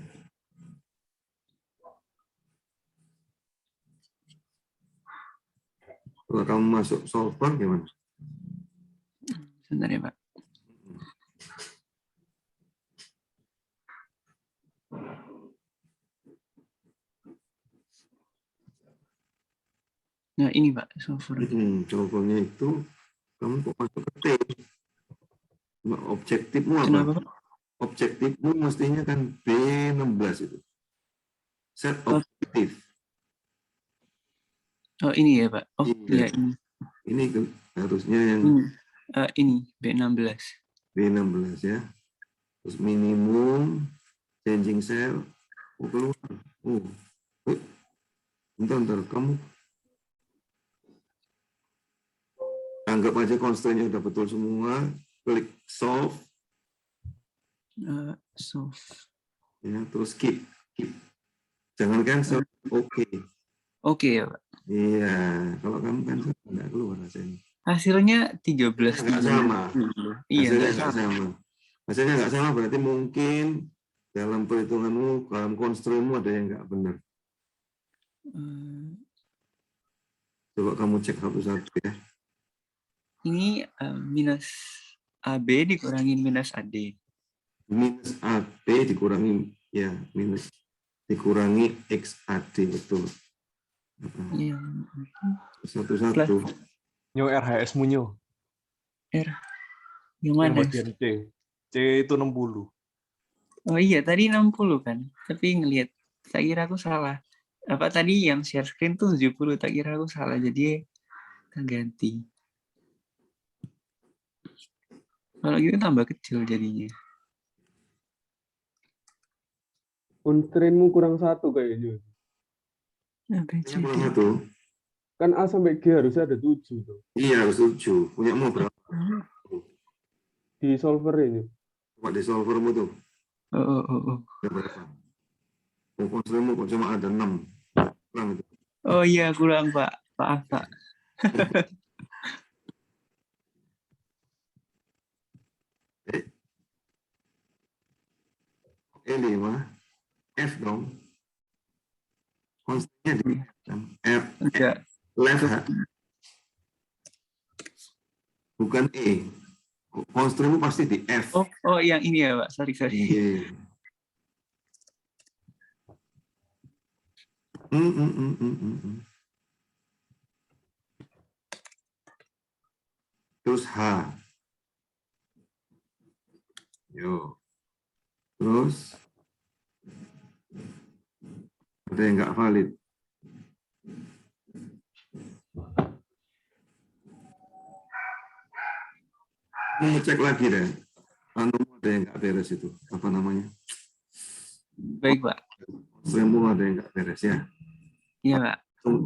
Kalau kamu masuk solver gimana? Sebentar ya Pak. Nah ini Pak, solver. Solvernya itu kamu kok masuk ke T? Objektifmu apa? Kenapa Pak? Objektifmu mestinya kan B16 itu. Set objektif. Oh ini ya Pak. Oh Iya. iya ini. Ini harusnya yang Ini B16. B16 ya. Terus minimum, changing cell, keluar. Bentar, kamu anggap aja constraint-nya udah betul semua, klik solve, Solve. ya, terus keep. Jangan cancel, oke. Oke ya Pak. Iya, kalau kamu cancel nggak keluar hasilnya. Hasilnya 13. Nggak sama. Iya, Hasilnya nggak nggak sama. Hasilnya nggak sama berarti mungkin dalam perhitunganmu, dalam constraint-mu ada yang nggak benar. Coba kamu cek satu-satu ya. Ini minus AB dikurangin minus AD. Minus AB dikurangi, ya, minus dikurangi XAD, betul. Iya. Satu-satu. Nyo RHS-mu nyo. Yang Yang mana? bagian C. C itu 60. Oh iya, tadi 60 kan. Tapi ngelihat, tak kira aku salah. Apa tadi yang share screen tuh 70, tak kira aku salah. Jadi tak ganti. Kalau gitu tambah kecil jadinya. Constraint-mu kurang satu kayaknya. Ini kurang satu. Kan A sampai G harusnya ada 7 tuh. Iya, harus 7. Punya mau berapa? Di solver ini. Coba di solvermu tuh. Oh. Ada berapa? Constraint-mu kok cuma ada 6. Kurang itu. Oh iya, kurang Pak. Maaf Pak. E5. F dong. Constraint-nya di F. Enggak. Left hand. Bukan E. Constraint-mu pasti di F. Oh yang ini ya Pak. Sorry. Iya. Terus H. Yo. Terus ada yang nggak valid. Mau cek lagi deh. Ada yang nggak beres itu. Apa namanya? Baik Pak. Semua ada yang nggak beres ya. Iya Pak.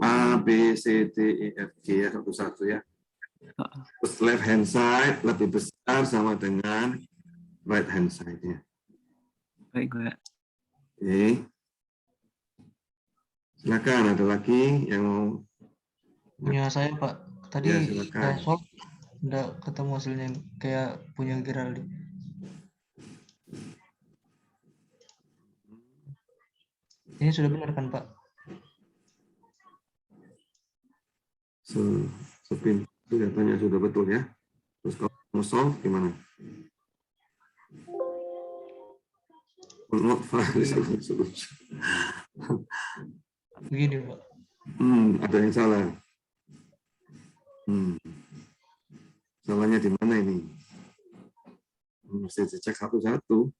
A, B, C, D, E, F, G ya, satu-satu ya. Terus left hand side lebih besar sama dengan right hand side-nya. Baik Pak. Oke. Silakan, ada lagi yang mau? Punya saya Pak. Tadi Ya, silakan. solve udah ketemu hasilnya kayak punya Geraldi. Ini sudah benar kan Pak? Sepin kelihatannya sudah betul ya. Terus kalau mau solve gimana? Not valid solution. Begini, Pak. Ada yang salah. Salahnya di mana ini? Mesti dicek satu-satu.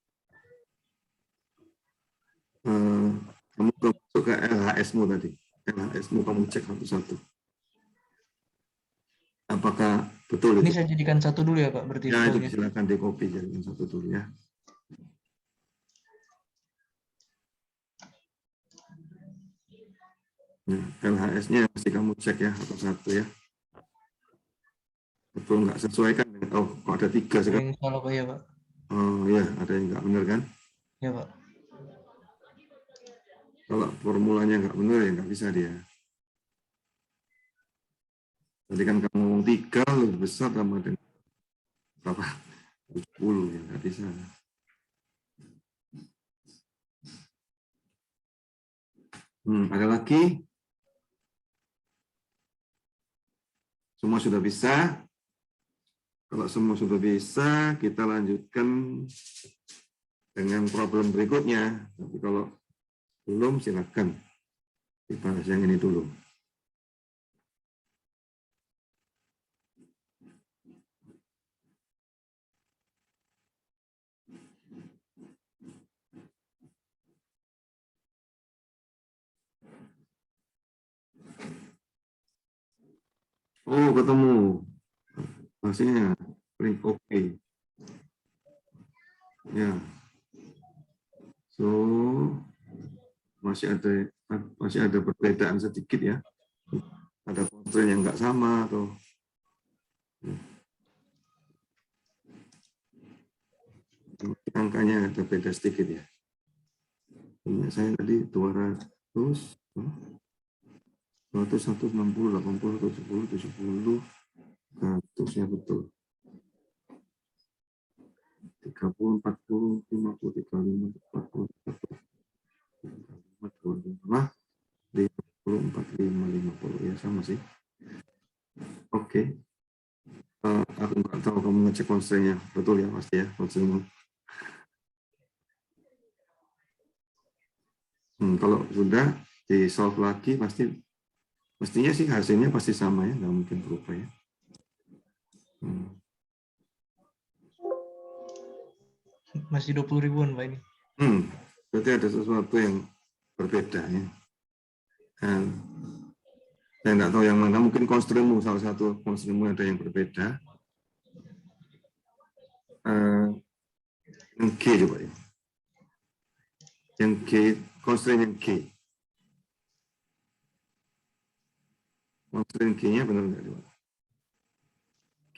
Kamu masuk ke LHS-mu tadi. LHS-mu kamu cek satu-satu. Apakah betul Ini itu? saya jadikan satu dulu ya, Pak. Berarti Ya, itu soalnya. silakan di copy jadikan satu dulu ya. Nah, LHS-nya mesti kamu cek ya satu-satu ya. Betul nggak sesuai kan? Oh, kok ada 3 Ada sekarang? yang salah, Pak, ya, Pak. Oh ya, ada yang nggak benar kan? Ya, Pak. Kalau formulanya nggak benar ya nggak bisa dia. Tadi kan kamu ngomong 3 lebih besar sama dengan berapa? 70 ya nggak bisa. Ada lagi? Semua sudah bisa? Kalau semua sudah bisa, kita lanjutkan dengan problem berikutnya. Tapi kalau belum, silakan kita bahas yang ini dulu. Oh, ketemu. Hasilnya print oke. Ya. So, masih ada perbedaan sedikit ya. Ada constraint yang nggak sama atau angkanya ada beda sedikit ya. Ini saya tadi 200, 160, 80, 70, 70, 100 ya betul. 30, 40, 50, 35, 40, 45, 50, ya sama sih. Oke. Aku nggak tahu kamu ngecek constraint-nya. Betul ya pasti ya constraint. Kalau sudah di solve lagi mestinya sih hasilnya pasti sama ya, nggak mungkin berubah ya. Masih 20 ribuan, Pak, ini. Berarti ada sesuatu yang berbeda ya. Saya nggak tahu yang mana, mungkin constraint-mu, salah satu constraint-mu ada yang berbeda. Yang G coba ya. Yang G, constraint yang G. Constraint G-nya benar nggak coba?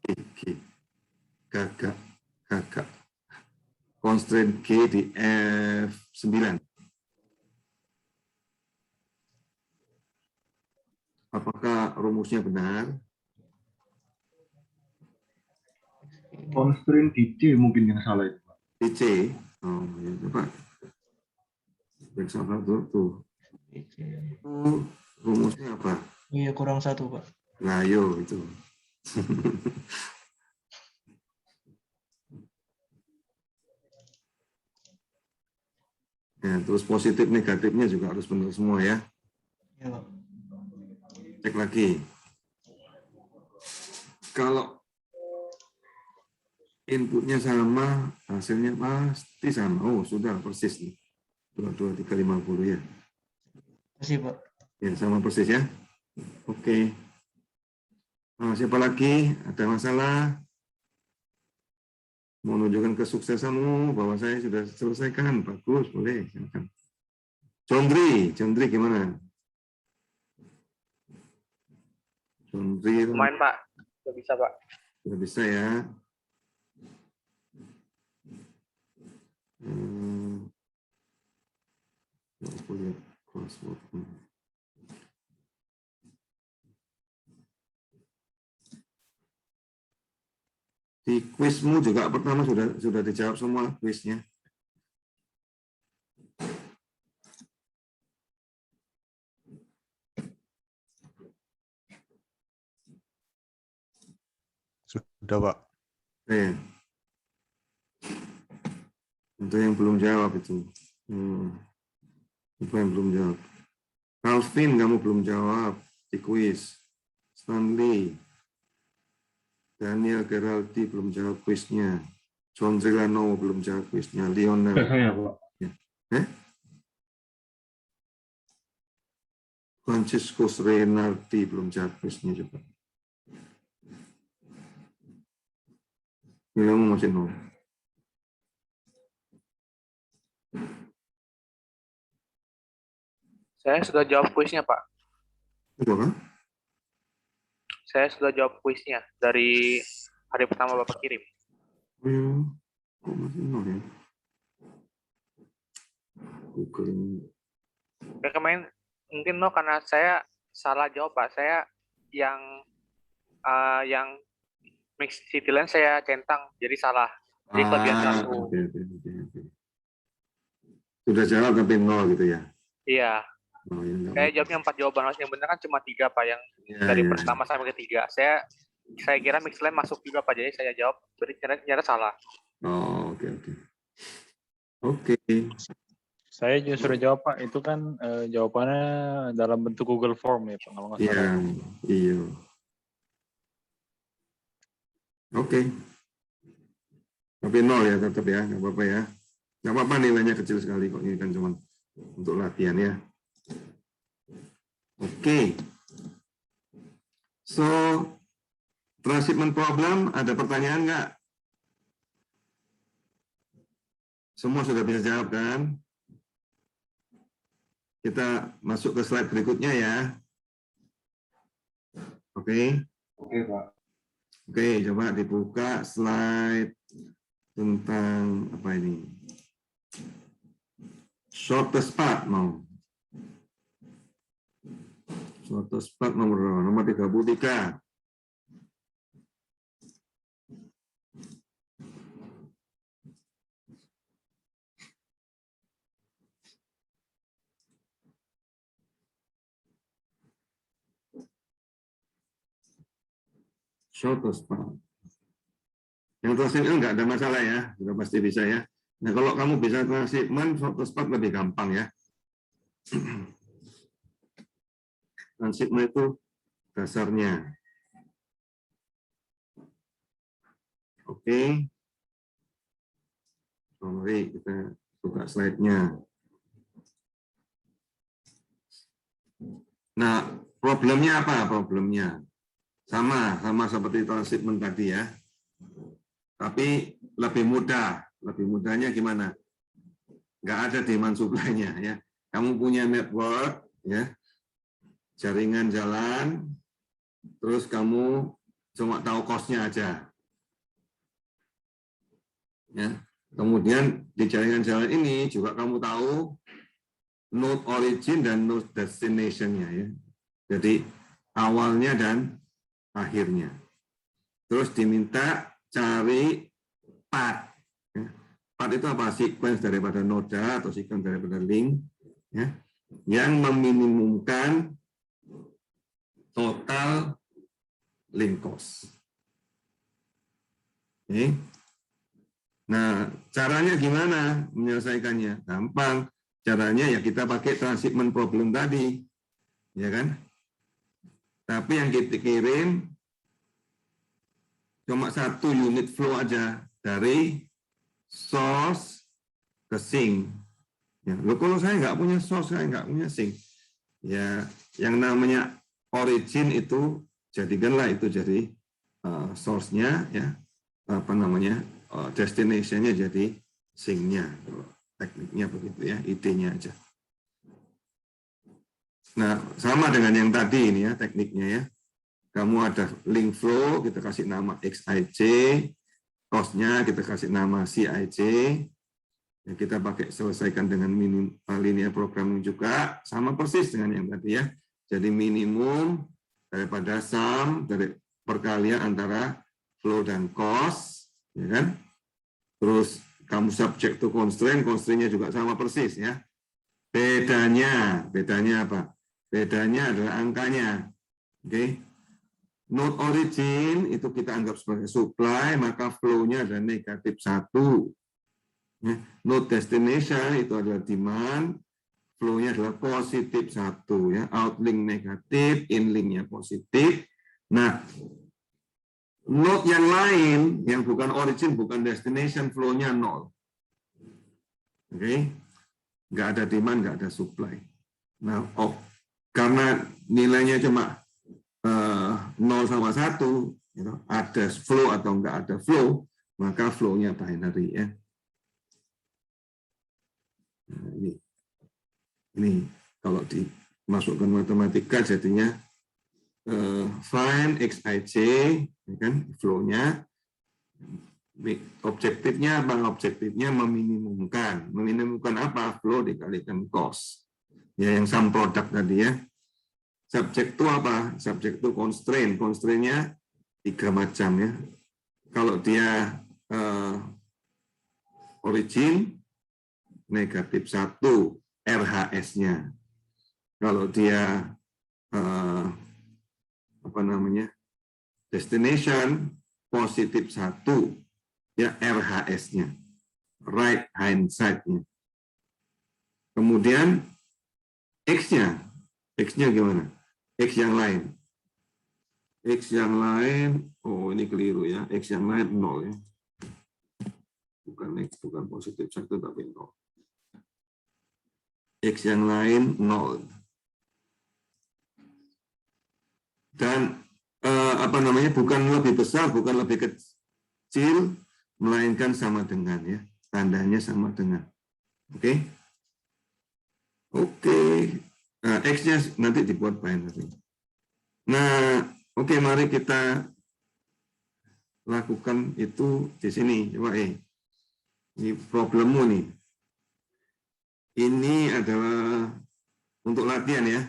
G. Gagak. Constraint G di F9. Apakah rumusnya benar? Constraint di C mungkin yang salah itu, Pak. Di C. Oh, ya, coba. Periksa tuh. Rumusnya apa? Iya, kurang 1, Pak. Nah, yo itu. Ya, terus positif negatifnya juga harus benar semua ya. Ya, Pak. Cek lagi. Kalau inputnya sama, hasilnya pasti sama. Oh, sudah persis nih. 22, 3, 50 ya. Masih, Pak. Ya, sama persis ya. Oke. Nah, siapa lagi? Ada masalah? Mau menunjukkan kesuksesanmu bahwa saya sudah selesaikan. Bagus, boleh. Silakan. Condri gimana? Condri. Lumayan, Pak. Sudah bisa, Pak. Sudah bisa ya. Aku lihat crossword. Di kuismu juga pertama sudah dijawab semua kuisnya. Sudah, Pak. Untuk yang belum jawab itu. Siapa yang belum jawab? Calvin, kamu belum jawab di kuis. Stanley, Daniel Geraldi belum jawab kuisnya. John Trilano belum jawab kuisnya. Lionel. Saya, Pak. Francisco Renardi belum jawab kuisnya juga. Kamu masih nol. Saya sudah jawab kuisnya, Pak. Itu kan? Saya sudah jawab kuisnya dari hari pertama Bapak kirim. Kok masih nol ya? Google. Ya, kemarin mungkin no karena saya salah jawab, Pak. Saya yang mix Cityland saya centang, jadi salah. Jadi kelebihan satu. Oke. Sudah jawab tapi nol gitu ya? Iya. Oh, ya, Saya jawabnya 4 jawaban, yang benar kan cuma 3, Pak, yang dari pertama sampai ketiga. Saya kira Mixline masuk juga, Pak, jadi saya jawab, berarti ternyata salah. Oh, oke. Saya justru jawab, Pak, itu kan jawabannya dalam bentuk Google Form ya, Pak, kalau nggak salah. Iya. Oke. Tapi nol ya tetap ya, nggak apa-apa ya. Nggak apa-apa, nilainya kecil sekali kok, ini kan cuma untuk latihan ya. Oke. So, transshipment problem, ada pertanyaan nggak? Semua sudah bisa jawab kan? Kita masuk ke slide berikutnya ya. Oke. Oke, Pak. Oke, coba dibuka slide tentang apa ini? Shortest path mau. Shortest path nomor 33. Shortest path. Yang transshipment enggak ada masalah ya, sudah pasti bisa ya. Nah, kalau kamu bisa transshipment, shortest path lebih gampang ya. Transshipment itu dasarnya. Oke. Mari kita buka slide-nya. Nah, problemnya apa? Problemnya sama seperti transshipment tadi ya. Tapi lebih mudah. Lebih mudahnya gimana? Nggak ada demand supply-nya ya. Kamu punya network ya. Jaringan jalan, terus kamu cuma tahu cost-nya aja. Ya. Kemudian di jaringan jalan ini juga kamu tahu node origin dan node destination-nya ya. Jadi awalnya dan akhirnya. Terus diminta cari path. Ya. Path itu apa? Sequence daripada noda atau sequence daripada link ya, yang meminimumkan total link cost. Oke. Nah, caranya gimana menyelesaikannya? Gampang. Caranya ya kita pakai transshipment problem tadi. Ya kan? Tapi yang kita kirim cuma 1 unit flow aja dari source ke sink. Ya, loh, kalau saya nggak punya source, saya nggak punya sink. Ya, yang namanya origin itu jadikanlah itu jadi source-nya ya, apa namanya, destination-nya jadi sink-nya. Tekniknya begitu ya, idenya aja. Nah, sama dengan yang tadi ini ya, tekniknya ya. Kamu ada link flow, kita kasih nama XIJ, cost-nya kita kasih nama CIJ, ya, kita pakai selesaikan dengan linear programming juga, sama persis dengan yang tadi ya. Jadi minimum daripada sum dari perkalian antara flow dan cost, ya kan? Terus kamu subject to constraint, constraint-nya juga sama persis ya. Bedanya apa? Bedanya adalah angkanya. Oke. Node origin itu kita anggap sebagai supply, maka flow-nya ada -1. Ya. Node destination itu adalah demand, flow-nya adalah positif 1 ya, outlink negatif, inlinknya positif. Nah, node yang lain yang bukan origin, bukan destination, flow-nya 0. Oke, nggak ada demand, nggak ada supply. Nah, karena nilainya cuma 0 sama 1, ada flow atau nggak ada flow, maka flow-nya binary ya. Nah, ini kalau dimasukkan matematika jadinya find xij, ya kan, flow-nya, objektifnya apa? Objektifnya meminimumkan apa? Flow dikalikan cost. Ya, yang sum product tadi ya. Subjek itu apa? Subjek itu constraint. Constraint-nya 3 macam ya. Kalau dia origin negatif 1 RHS-nya. Kalau dia destination positif 1 ya RHS-nya, right hand side-nya. Kemudian X-nya gimana? X yang lain. X yang lain, oh ini keliru ya. X yang lain 0 ya. Bukan positif 1 tapi 0. X yang lain 0. Dan bukan lebih besar, bukan lebih kecil, melainkan sama dengan ya. Tandanya sama dengan. Oke. Oke. Nah, X-nya nanti dibuat binary. Nah, oke, mari kita lakukan itu di sini. Coba ini problemmu nih. Ini adalah untuk latihan ya.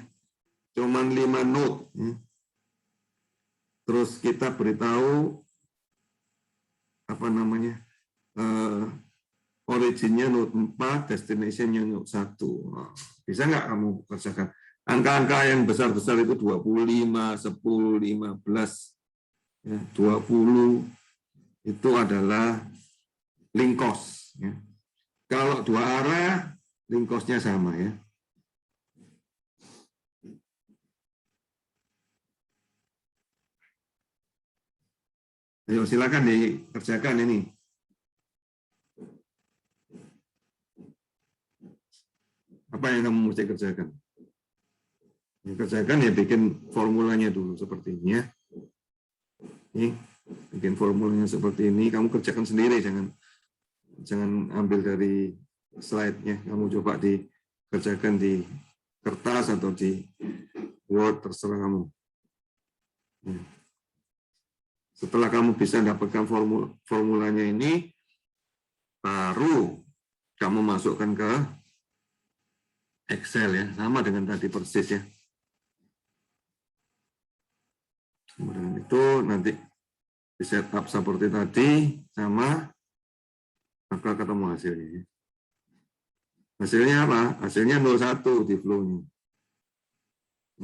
Cuman 5 node. Ya. Terus kita beritahu originnya node 4, destination-nya node 1. Bisa nggak kamu kerjakan? Angka-angka yang besar-besar itu 25, 10, 15, ya, 20 itu adalah link cost. Ya. Kalau 2 arah, link cost-nya sama ya. Ayo silakan dikerjakan ini. Apa yang kamu mesti kerjakan? Kerjakan ya bikin formulanya dulu seperti ini ya. Ini bikin formulanya seperti ini. Kamu kerjakan sendiri, jangan ambil dari slide-nya. Kamu coba dikerjakan di kertas atau di Word, terserah kamu. Ya. Setelah kamu bisa dapatkan formulanya ini, baru kamu masukkan ke Excel ya, sama dengan tadi persis ya. Kemudian itu nanti di setup seperti tadi, sama maka ketemu hasilnya. Hasilnya apa? Hasilnya 01 di flow-nya.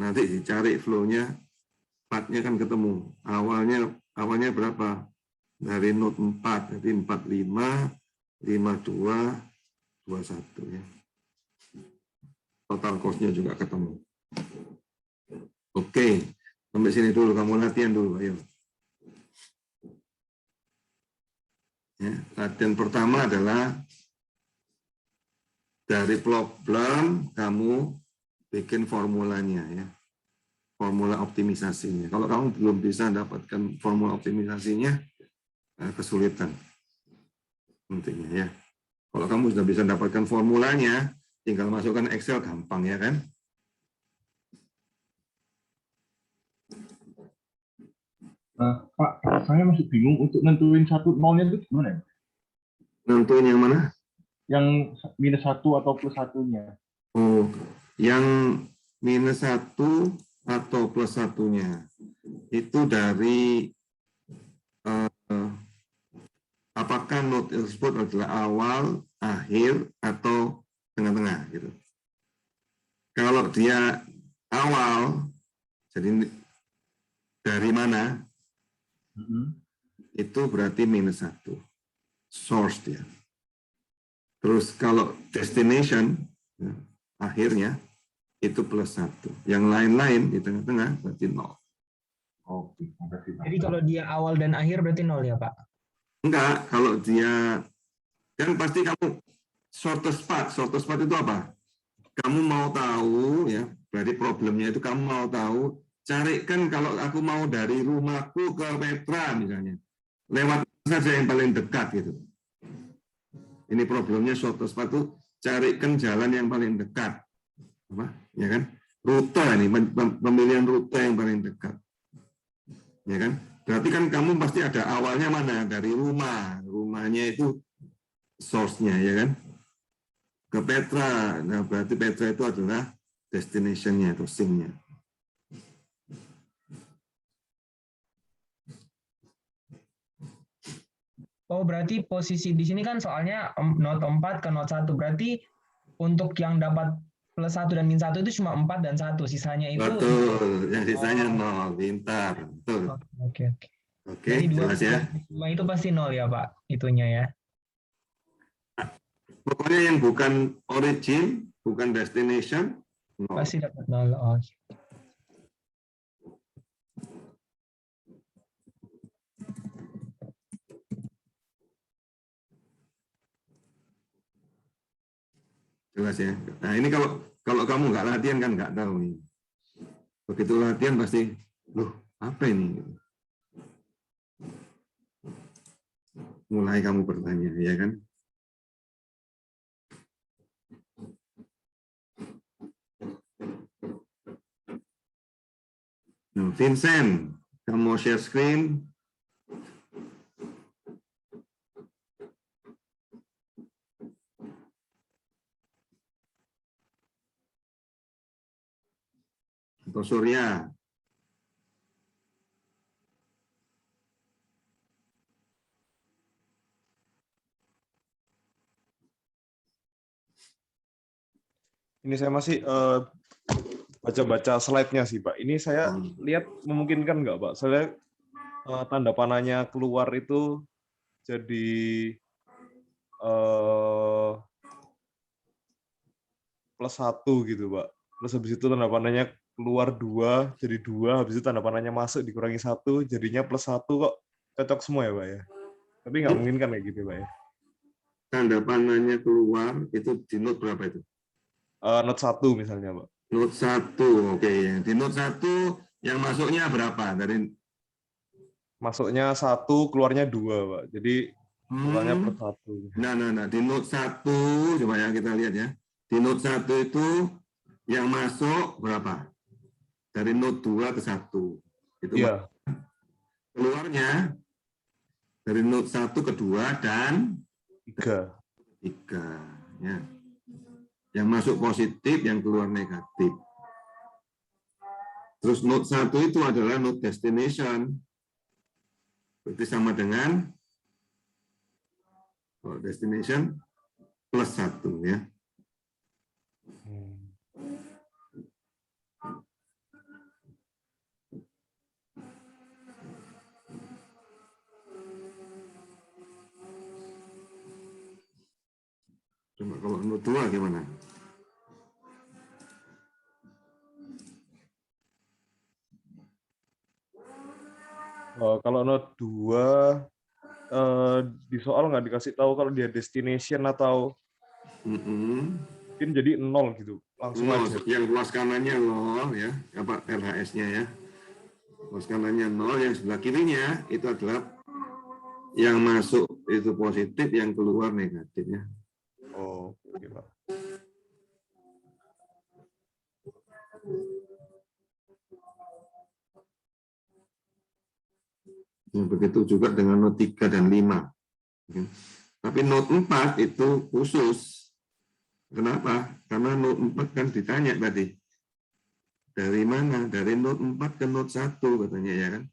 Nanti dicari flow-nya, part-nya kan ketemu. Awalnya berapa? Dari node 4, jadi 45, 52, 21 ya. Total cost-nya juga ketemu. Oke, sampai sini dulu, kamu latihan dulu, ayo. Ya, latihan pertama adalah dari problem kamu bikin formulanya ya. Formula optimisasinya. Kalau kamu belum bisa dapatkan formula optimisasinya, kesulitan nantinya ya. Kalau kamu sudah bisa dapatkan formulanya, tinggal masukkan Excel, gampang ya kan? Pak, saya masih bingung untuk nentuin 1 nolnya itu gimana ya? Nentuin yang mana? Yang -1 atau +1-nya. Oh, yang -1 atau +1-nya itu dari apakah node tersebut adalah awal, akhir, atau tengah-tengah gitu. Kalau dia awal, jadi dari mana? Itu berarti -1. Source dia. Terus kalau destination, ya, akhirnya itu +1. Yang lain-lain di tengah-tengah berarti 0. Oke, makasih Pak. Jadi kalau dia awal dan akhir berarti 0 ya, Pak? Enggak, kalau dia, kan pasti kamu shortest path itu apa? Kamu mau tahu, ya, berarti problemnya itu kamu mau tahu, carikan kalau aku mau dari rumahku ke Petra misalnya, lewat saja yang paling dekat gitu. Ini problemnya shortest path itu carikan jalan yang paling dekat, apa? Ya kan? Rute ini, pemilihan rute yang paling dekat, ya kan? Berarti kan kamu pasti ada awalnya mana? Dari rumahnya itu source-nya, ya kan? Ke Petra, nah berarti Petra itu adalah destination-nya atau sink-nya. Oh, berarti posisi di sini kan soalnya not 4 ke not 1. Berarti untuk yang dapat +1 dan -1 itu cuma 4 dan 1. Sisanya itu... Betul, yang sisanya 0. Pintar. Betul. Oke. Oke, Jadi jelas ya. 2 itu pasti 0 ya, Pak? Itunya ya. Pokoknya yang bukan origin, bukan destination, 0. Pasti dapat 0. Oh. Jelas ya. Nah ini kalau kamu nggak latihan kan nggak tahu nih. Begitu latihan pasti, loh apa ini? Mulai kamu bertanya, ya kan? Nah, Vincent, kamu mau share screen? Atau Surya? Ini saya masih baca-baca slide-nya sih, Pak. Ini saya lihat memungkinkan nggak, Pak? Saya tanda panahnya keluar itu jadi +1 gitu, Pak. Terus habis itu tanda panahnya keluar 2, jadi 2, habis itu tanda panahnya masuk dikurangi 1, jadinya +1 kok cocok semua ya, Pak ya? Tapi nggak memungkinkan kayak gitu, Pak ya? Tanda panahnya keluar, itu di note berapa itu? Note 1 misalnya, Pak. Note 1, oke. Di note 1 yang masuknya berapa? Masuknya 1, keluarnya 2, Pak. Jadi totalnya +1. Nah, di note 1, coba ya kita lihat ya. Di note 1 itu yang masuk berapa? Dari note 2 ke 1. Itu Iya. Keluarnya dari note 1 ke 2 dan 3. Ya. Yang masuk positif, yang keluar negatif. Terus note 1 itu adalah note destination. Berarti sama dengan destination +1 ya. Coba kalau note 2 gimana? Kalau note 2 di soal nggak dikasih tahu kalau dia destination atau mungkin jadi 0 gitu. Langsung aja. Yang luas kanannya 0 ya, apa LHS-nya ya. Luas kanannya 0, yang sebelah kirinya itu adalah yang masuk itu positif, yang keluar negatifnya. Oh, oke, Pak. Begitu juga dengan note 3 dan 5. Tapi note 4 itu khusus. Kenapa? Karena note 4 kan ditanya tadi. Dari mana? Dari note 4 ke note 1 katanya ya kan.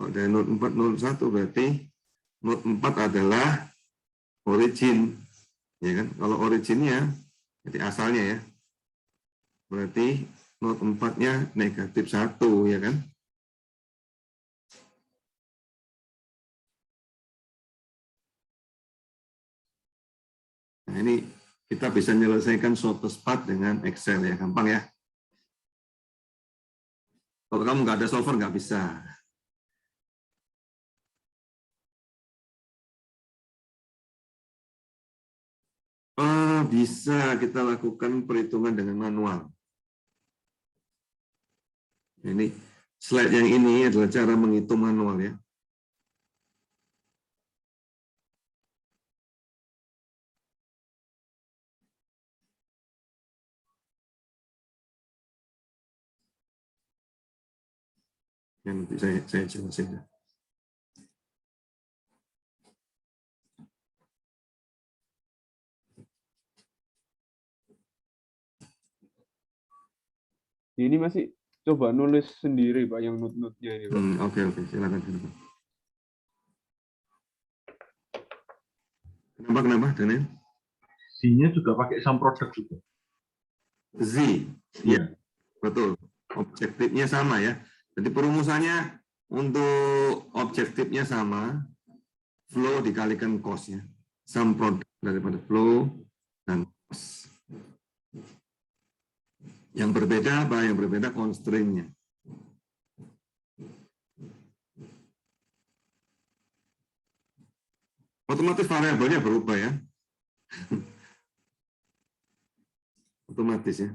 Oh, dari note 4 note 1 berarti note 4 adalah origin. Ya kan? Kalau originnya, jadi asalnya ya. Berarti note 4-nya negatif 1 ya kan. Nah, Nah, ini kita bisa menyelesaikan shortest path dengan Excel ya, gampang ya. Kalau kamu nggak ada solver nggak bisa. Bisa kita lakukan perhitungan dengan manual. Ini slide yang ini adalah cara menghitung manual ya. Yang nanti saya jelasin. Ini masih coba nulis sendiri Pak yang note-note-nya ini Pak. Oke, silakan. Kenapa, Daniel? Z-nya juga pakai sum product juga. Z, ya, betul. Objektifnya sama ya. Jadi perumusannya untuk objektifnya sama, flow dikalikan cost-nya. Sum product daripada flow dan cost. Yang berbeda apa? Yang berbeda constraint-nya. Otomatis variabelnya berubah ya. Otomatis ya.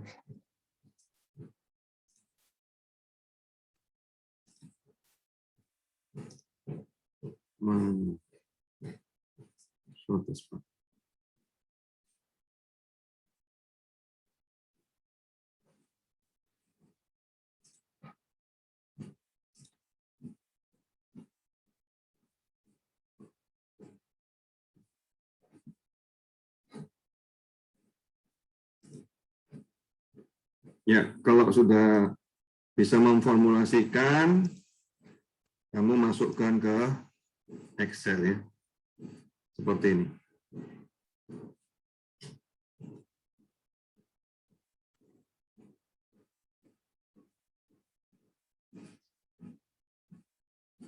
Shortest path. Ya, kalau sudah bisa memformulasikan, kamu masukkan ke Excel ya. Seperti ini.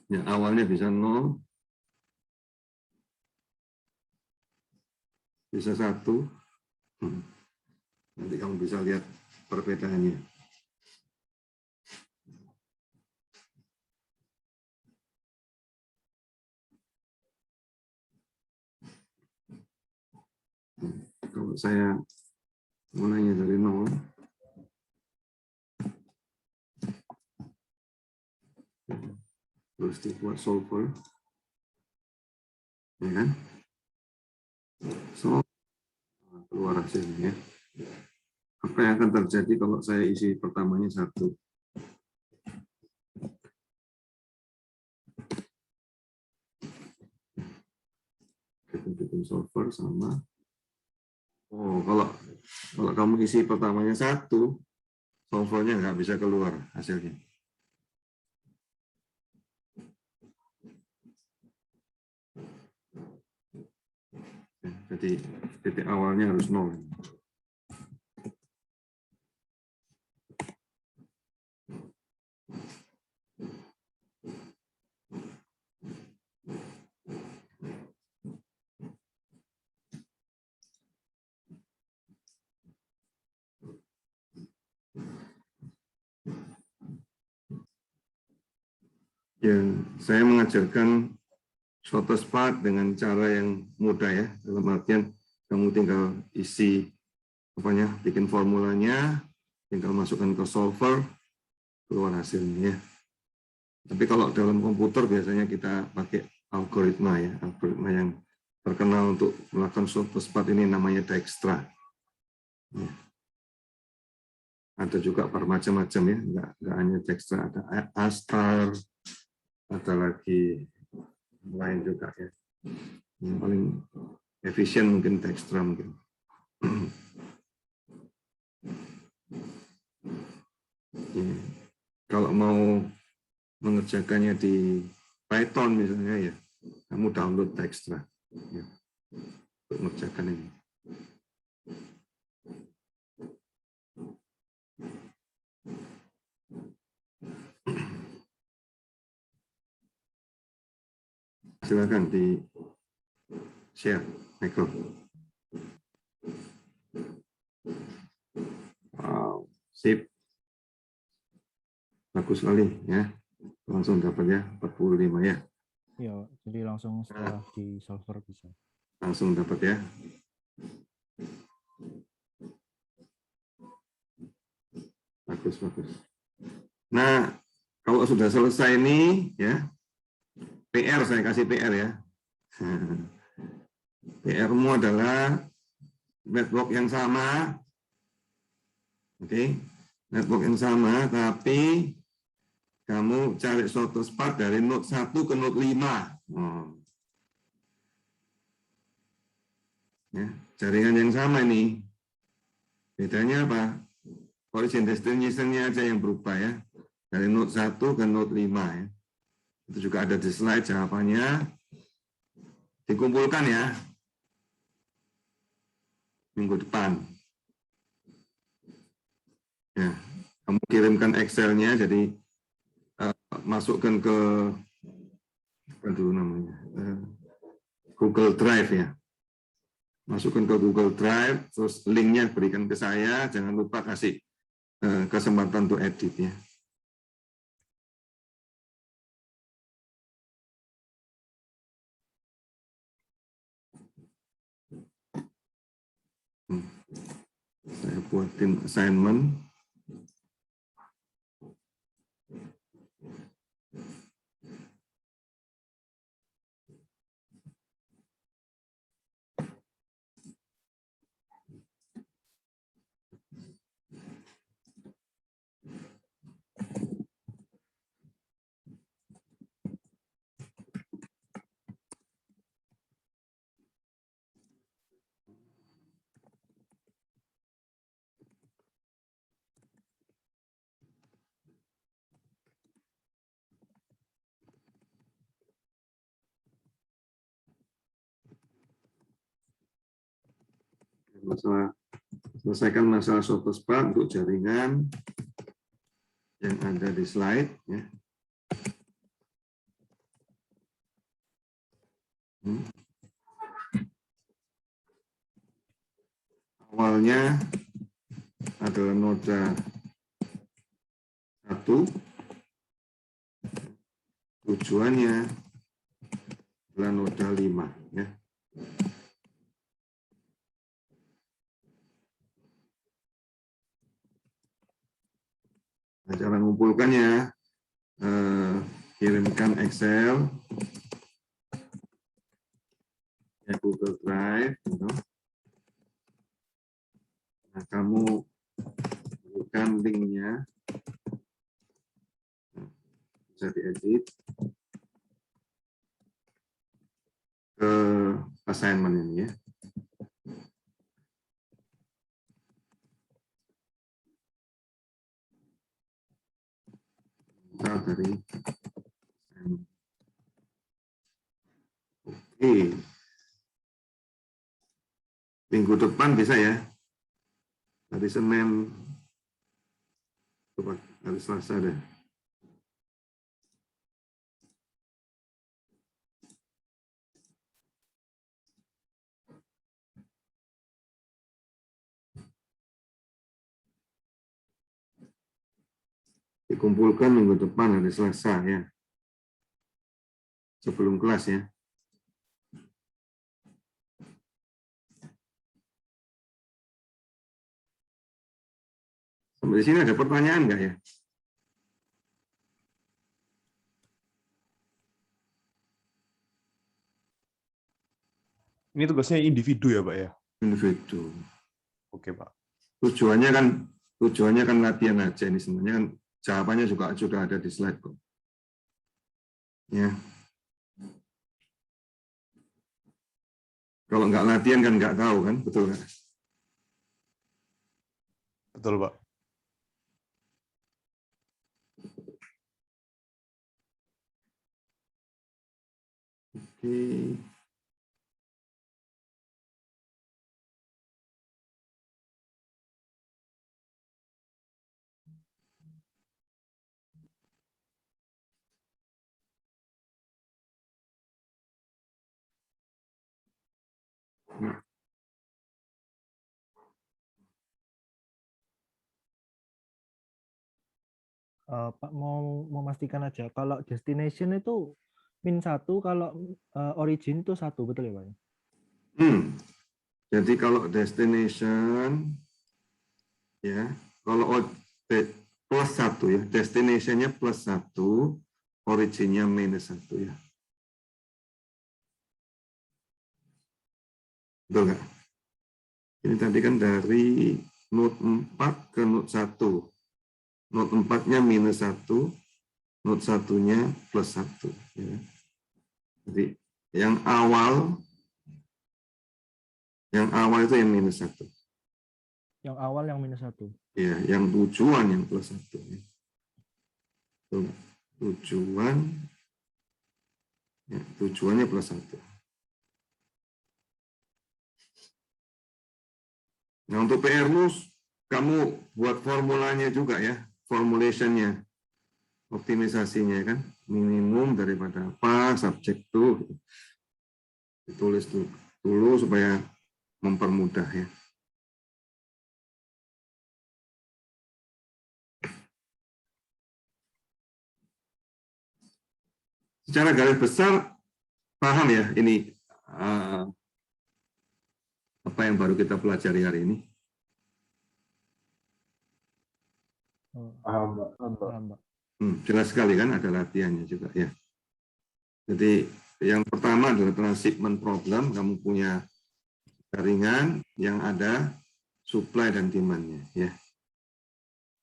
Ya, awalnya bisa 0, bisa 1. Nanti kamu bisa lihat perbedaannya. Kalau saya mulainya dari 0, terus dibuat solver, ya kan? So, keluar hasilnya. Apa yang akan terjadi kalau saya isi pertamanya 1? Kita bikin solver sama. Oh, kalau kamu isi pertamanya 1, solvernya nggak bisa keluar hasilnya. Jadi titik awalnya harus 0. Ya, saya mengajarkan shortest path dengan cara yang mudah ya. Dalam artian kamu tinggal isi bikin formulanya, tinggal masukkan ke solver, keluar hasilnya ya. Tapi kalau dalam komputer biasanya kita pakai algoritma ya, algoritma yang terkenal untuk melakukan shortest path ini namanya Dijkstra. Ya. Ada juga bermacam-macam ya, nggak hanya Dijkstra, ada A-star, ada lagi lain juga ya. Yang paling efisien mungkin Dijkstra mungkin. Ya. Kalau mau mengerjakannya di Python misalnya ya, kamu download Dijkstra ya, untuk mengerjakan ini. Silakan di share, Michael. Sip. Bagus sekali ya. Langsung dapat ya 45 ya. Iya, jadi langsung setelah di solver bisa. Langsung dapat ya. Bagus, bagus. Nah, kalau sudah selesai ini ya, PR saya kasih PR ya. PR-mu adalah network yang sama. Oke. Network yang sama, tapi kamu cari suatu spot dari node 1 ke node 5. Ya, jaringan yang sama ini. Bedanya apa? Origin destination-nya aja yang berubah ya. Dari node 1 ke node 5 ya. Itu juga ada di slide jawabannya. Dikumpulkan ya. Minggu depan. Ya, kamu kirimkan Excel-nya, jadi masukkan ke apa dulu namanya, Google Drive ya. Masukkan ke Google Drive, terus linknya berikan ke saya. Jangan lupa kasih kesempatan untuk edit ya. Saya buatin assignment. Selesaikan masalah soft spot untuk jaringan yang ada di slide ya. Awalnya adalah noda 1, tujuannya adalah noda 5 ya. Nah, cara mengumpulkannya, kirimkan Excel ya, Google Drive gitu. Nah, kamu berikan linknya, bisa diedit ke assignment ini ya. Dari oke, minggu depan bisa ya, hari Senin, coba hari Selasa deh. Dikumpulkan minggu depan hari Selasa ya, sebelum kelas ya. Sampai di sini ada pertanyaan nggak ya? Ini tugasnya individu ya, Pak ya? Individu. Oke, Pak. Tujuannya kan latihan aja, ini sebenarnya kan jawabannya juga sudah ada di slide kok. Ya. Kalau nggak latihan kan nggak tahu kan, betul nggak? Betul, Pak. Oke. Pak mau memastikan aja kalau destination itu -1, kalau origin itu 1, betul ya Pak? Jadi kalau destination ya, kalau +1 ya, destinationnya +1, originnya -1 ya. Betul nggak? Ini tadi kan dari node 4 ke node 1. Node 4-nya -1, node 1-nya +1. Ya. Jadi yang awal itu yang -1. Yang awal yang -1. Ya, yang tujuan yang +1. Ya. Tujuannya +1. Nah, untuk PR-mu, kamu buat formulanya juga ya, formulationnya, optimisasinya kan, minimum daripada apa, subjek tuh, ditulis dulu supaya mempermudah ya. Secara garis besar, paham ya ini apa yang baru kita pelajari hari ini? Paham, Mbak. Jelas sekali kan, ada latihannya juga ya. Jadi yang pertama adalah transshipment problem, kamu punya jaringan yang ada supply dan demand-nya ya.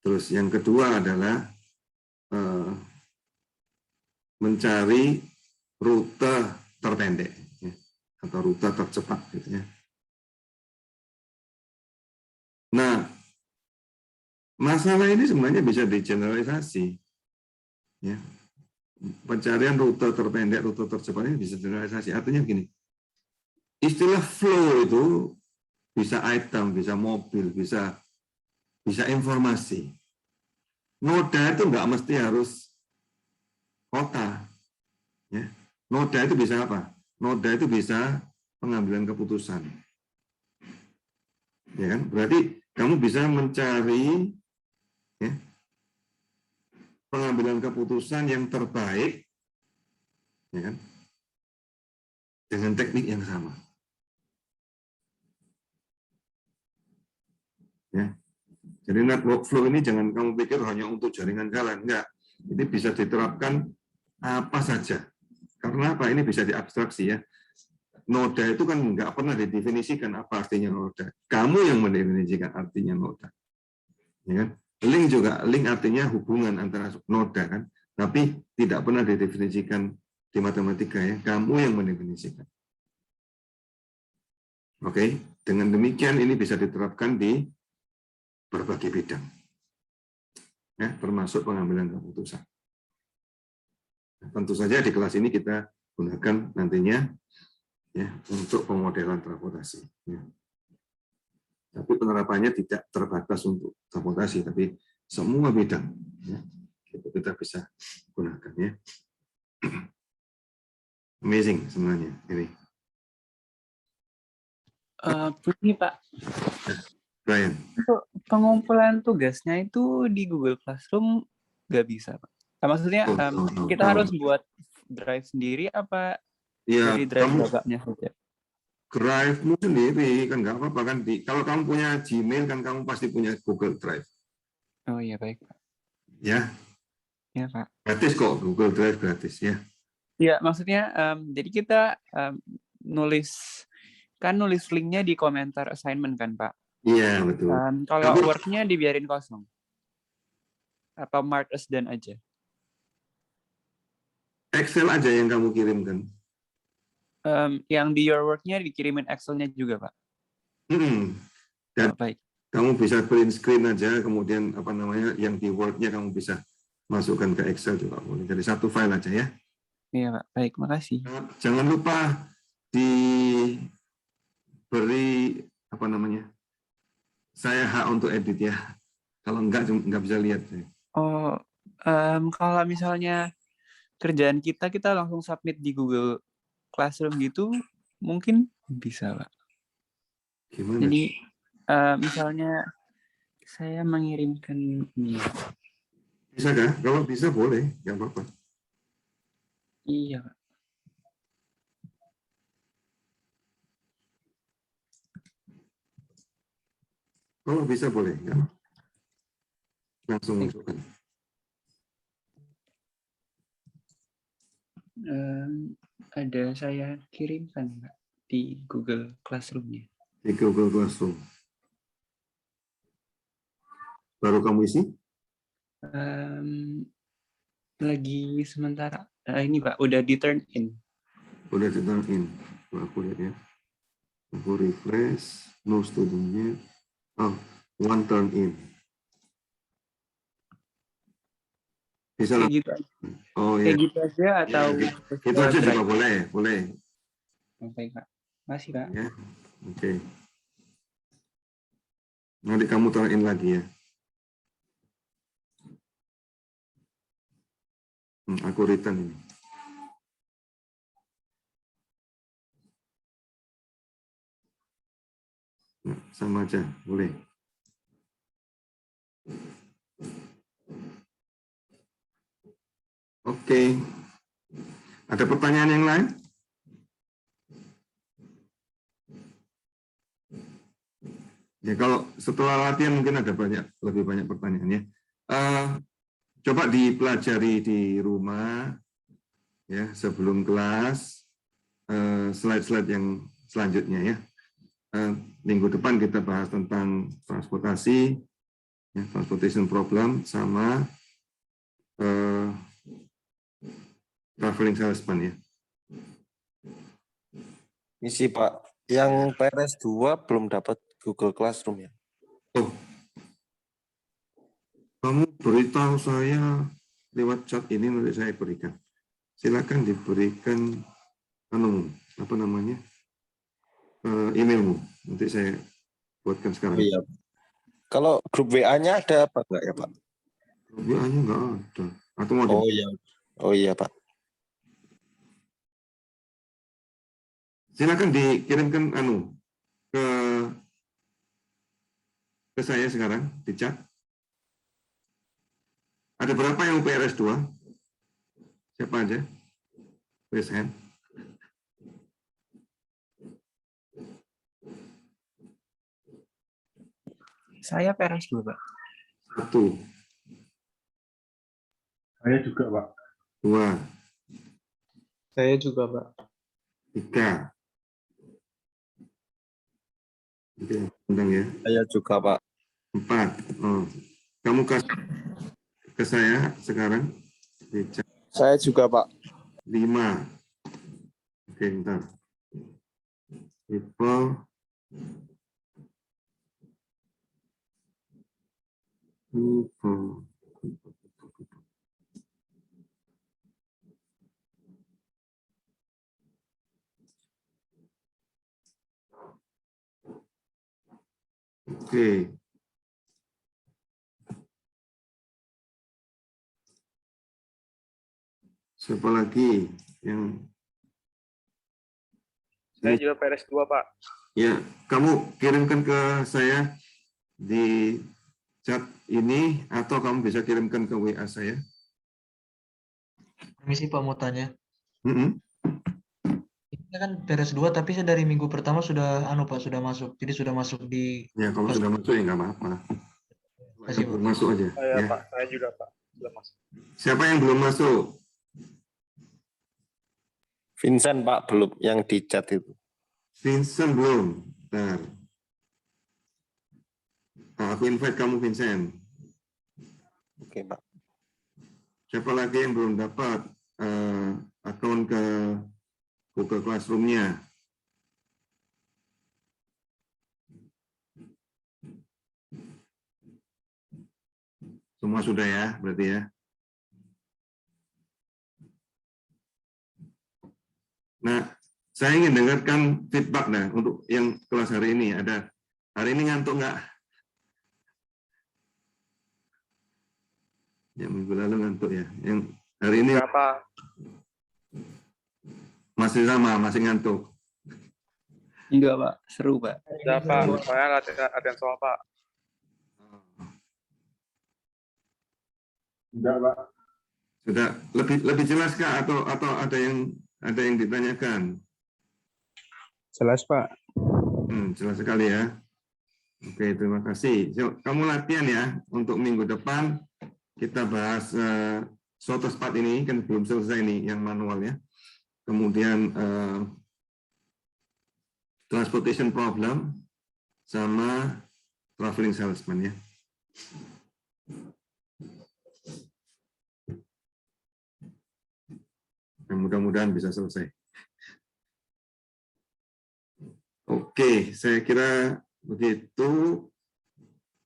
Terus yang kedua adalah mencari rute terpendek ya, atau rute tercepat gitu ya. Nah, masalah ini sebenarnya bisa digeneralisasi ya. Pencarian rute terpendek, rute tercepat ini bisa generalisasi. Artinya begini, istilah flow itu bisa item, bisa mobil, bisa informasi. Noda itu nggak mesti harus kota. Ya. Noda itu bisa apa? Noda itu bisa pengambilan keputusan. Ya kan? Berarti kamu bisa mencari ya, pengambilan keputusan yang terbaik ya kan? Dengan teknik yang sama. Ya. Jadi network flow ini jangan kamu pikir hanya untuk jaringan jalan, enggak. Ini bisa diterapkan apa saja. Karena apa? Ini bisa diabstraksi ya. Noda itu kan enggak pernah didefinisikan apa artinya noda. Kamu yang mendefinisikan artinya noda. Ya kan? Link juga, link artinya hubungan antara noda kan. Tapi tidak pernah didefinisikan di matematika ya. Kamu yang mendefinisikan. Oke, dengan demikian ini bisa diterapkan di berbagai bidang, ya, termasuk pengambilan keputusan. Nah, tentu saja di kelas ini kita gunakan nantinya ya, untuk pemodelan transportasi. Ya. Tapi penerapannya tidak terbatas untuk transportasi, tapi semua bidang ya, itu kita bisa gunakan. Ya. Amazing sebenarnya ini. Ini Pak. Brian. Untuk pengumpulan tugasnya itu di Google Classroom nggak bisa, Pak? Maksudnya kita harus buat drive sendiri apa dari drive bapaknya saja? Drive-mu sendiri kan nggak apa-apa kan. Kalau kamu punya Gmail kan kamu pasti punya Google Drive. Oh iya baik Pak. Ya. Ya Pak. Gratis kok, Google Drive gratis ya. Iya maksudnya jadi kita nulis linknya di komentar assignment kan Pak? Iya betul. Kalau work-nya dibiarin kosong, apa mark as done aja? Excel aja yang kamu kirimkan. Yang di your work-nya dikirimin Excel-nya juga Pak. Dan baik. Kamu bisa print screen aja, kemudian apa namanya yang di Word-nya kamu bisa masukkan ke Excel juga boleh. Jadi satu file aja ya. Iya Pak. Baik, makasih. Jangan lupa diberi apa namanya? Saya hak untuk edit ya. Kalau enggak bisa lihat. Oh, kalau misalnya kerjaan kita langsung submit di Google Classroom gitu, mungkin bisa, Pak. Gimana? Jadi, misalnya saya mengirimkan ini. Bisa kah? Kalau bisa boleh, nggak apa-apa. Iya, Pak. Kalau bisa boleh, nggak apa-apa. Langsung masukkan. Ada saya kirimkan, Pak, di Google Classroom-nya. Di Google Classroom. Baru kamu isi? Lagi sementara. Ini Pak, udah di turn in. Udah di turn in. Aku lihat ya. Aku refresh. No student-nya. Oh, one turn in. Bisa Kayak gitu aja. Oh Kayak ya. gitu aja atau Itu aja juga boleh, boleh. Oke, Kak. Makasih, Kak. Ya. Oke. Nanti kamu turn in lagi ya. Aku return ini. Nah, sama aja, boleh. Oke. Ada pertanyaan yang lain? Ya, kalau setelah latihan mungkin ada lebih banyak pertanyaannya. Coba dipelajari di rumah, ya sebelum kelas, slide-slide yang selanjutnya ya. Minggu depan kita bahas tentang transportasi, ya, transportation problem sama traveling salesman ya. Misi Pak, yang PRS 2 belum dapat Google Classroom ya? Oh, kamu beritahu saya lewat chat ini nanti saya berikan. Silakan diberikan apa namanya emailmu, nanti saya buatkan sekarang. Oh, iya. Kalau grup WA-nya ada apa enggak ya Pak? Grup WA-nya enggak ada. Atau mau Oh iya, oh iya Pak. Silakan dikirimkan ke saya sekarang di chat. Ada berapa yang PRS 2? Siapa aja? Raise hand. Saya PRS 2, Pak. 1. Saya juga, Pak. 2. Saya juga, Pak. 3. Oke, undang ya. Saya juga, Pak. 4. Oh. Kamu kasih ke saya sekarang di chat. Saya juga, Pak. 5. Oke, bentar. People. Oke. Siapa lagi yang saya juga PRS 2, Pak. Ya, kamu kirimkan ke saya di chat ini atau kamu bisa kirimkan ke WA saya. Permisi Pak, mau tanya. Ini kan PRS 2 tapi saya dari minggu pertama sudah Pak, sudah masuk. Jadi sudah masuk di Ya, kalau sudah masuk ya nggak apa-apa. Belum masuk aja. Saya, ya. Pak, saya juga, Pak. Sudah masuk. Siapa yang belum masuk? Vincent, Pak, belum yang di chat itu. Vincent belum. Bentar. Nah, aku invite kamu, Vincent. Oke, Pak. Siapa lagi yang belum dapat akun ke Google Classroom-nya? Semua sudah ya, berarti ya. Nah, saya ingin dengarkan feedback untuk yang kelas hari ini. Hari ini ngantuk nggak? Yang minggu lalu ngantuk ya. Yang hari ini berapa? Masih sama, masih ngantuk. Enggak, Pak. Seru, Pak. Enggak, Pak. Soalnya latihan soal, Pak. Enggak, Pak. Sudah lebih jelas kah atau ada yang ditanyakan? Jelas, Pak. Jelas sekali ya. Oke, terima kasih. Kamu latihan ya untuk minggu depan kita bahas short part ini kan belum selesai nih yang manual ya. Kemudian transportation problem sama traveling salesman ya. Mudah-mudahan bisa selesai. Oke, saya kira begitu.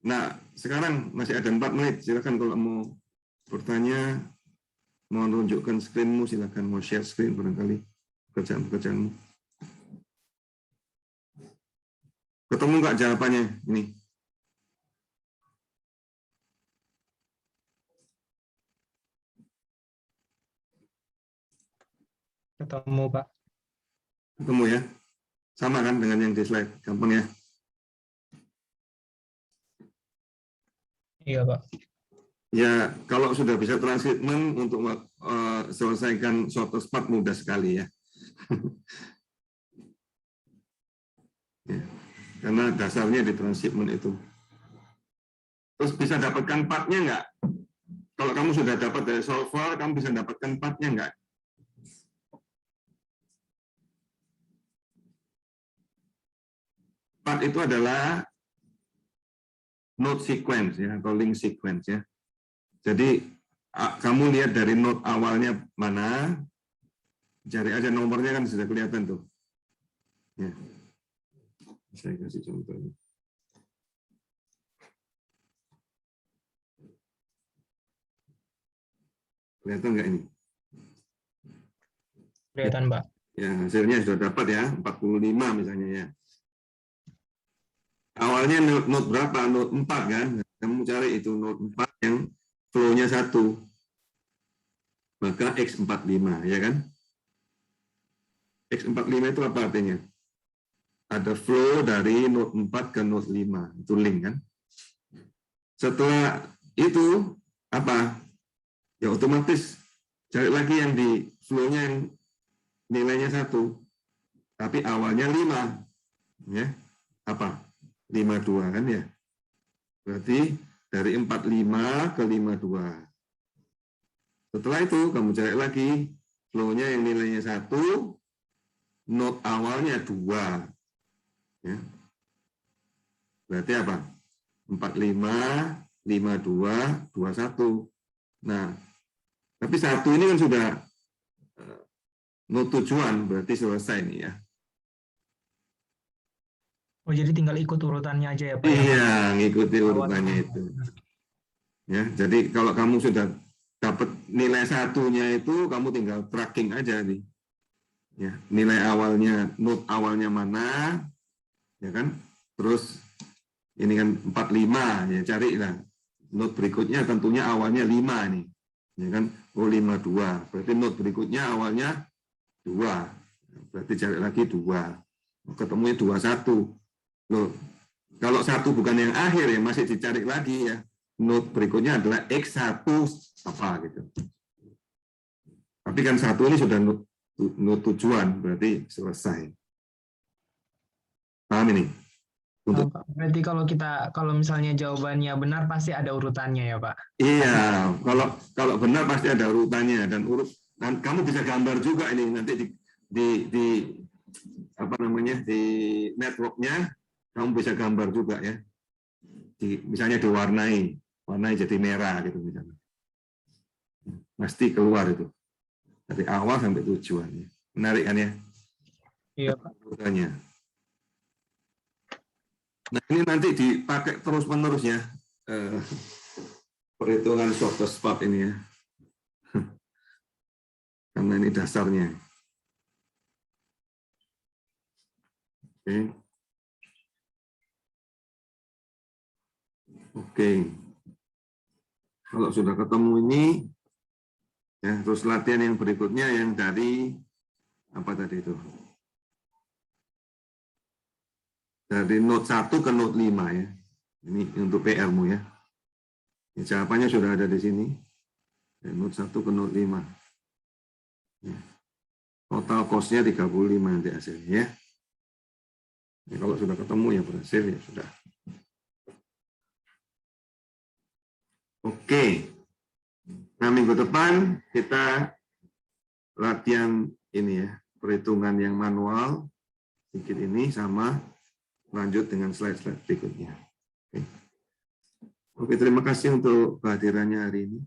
Nah, sekarang masih ada 4 menit. Silakan kalau mau bertanya, mau tunjukkan screen-mu, silakan mau share screen barangkali pekerjaan-pekerjaanmu. Ketemu nggak jawabannya ini? Ketemu, Pak. Ketemu ya? Sama kan dengan yang di slide, gampang ya? Iya, Pak. Ya, kalau sudah bisa transshipment untuk selesaikan shortest path mudah sekali ya. Ya. Karena dasarnya di transshipment itu. Terus bisa dapatkan path-nya nggak? Kalau kamu sudah dapat dari solver, kamu bisa dapatkan path-nya nggak? Path itu adalah node sequence ya atau link sequence ya. Jadi kamu lihat dari node awalnya mana, cari aja nomornya kan sudah kelihatan tuh. Ya. Saya kasih contohnya. Kelihatan nggak ini? Kelihatan, Pak. Ya, hasilnya sudah dapat ya, 45 misalnya ya. Awalnya node berapa? Node 4 kan? Kamu cari itu node 4 yang flow-nya 1. Maka X45, ya kan? X45 itu apa artinya? Ada flow dari node 4 ke node 5. Itu link kan? Setelah itu, apa? Ya otomatis cari lagi yang di flow-nya yang nilainya 1. Tapi awalnya 5. Ya, apa? 52 kan ya. Berarti dari 45 ke 52. Setelah itu kamu cari lagi flow-nya yang nilainya 1, node awalnya 2. Ya. Berarti apa? 45, 52, 21. Nah, tapi 1 ini kan sudah node tujuan, berarti selesai nih ya. Oh, jadi tinggal ikut urutannya aja ya, Pak? Iya, ngikuti urutannya itu. Ya, jadi kalau kamu sudah dapat nilai 1-nya itu, kamu tinggal tracking aja nih. Ya, nilai awalnya, node awalnya mana, ya kan? Terus ini kan 45, ya carilah. Node berikutnya tentunya awalnya 5 nih. Ya kan? Oh, 52. Berarti node berikutnya awalnya 2. Berarti cari lagi 2. Ketemunya 21. Loh, kalau 1 bukan yang akhir ya masih dicari lagi ya. Node berikutnya adalah X1 apa gitu. Tapi kan 1 ini sudah node tujuan, berarti selesai. Paham ini? Berarti kalau misalnya jawabannya benar pasti ada urutannya ya, Pak? Iya, kalau benar pasti ada urutannya dan kamu bisa gambar juga ini nanti di apa namanya di networknya. Kamu bisa gambar juga ya, misalnya diwarnai jadi merah gitu misalnya. Pasti keluar itu dari awal sampai tujuan. Menarik kan ya? Iya, Pak. Urutannya. Nah ini nanti dipakai terus-menerus ya, perhitungan shortest path ini ya, karena ini dasarnya. Oke. Oke, kalau sudah ketemu ini, ya terus latihan yang berikutnya yang dari apa tadi itu? Dari node 1 ke node 5 ya. Ini untuk PR-mu ya. Jawabannya sudah ada di sini. Note 1 ke Note 5. Ya. Total cost-nya 35 nanti hasilnya ya. Ya, kalau sudah ketemu ya berhasil ya sudah. Oke. Nah, minggu depan kita latihan ini ya, perhitungan yang manual sedikit ini sama lanjut dengan slide-slide berikutnya. Oke, terima kasih untuk kehadirannya hari ini.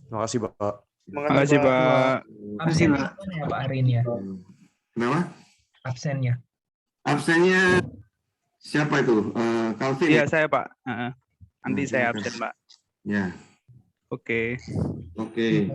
Terima kasih, Pak. Terima kasih, Pak. Absen ya Pak hari ini ya? Kenapa? Absennya. Absennya siapa itu? Calvin? Iya, ya? saya Pak. Nanti Nah, saya silakan. absen, Pak. Ya. Oke. Oke.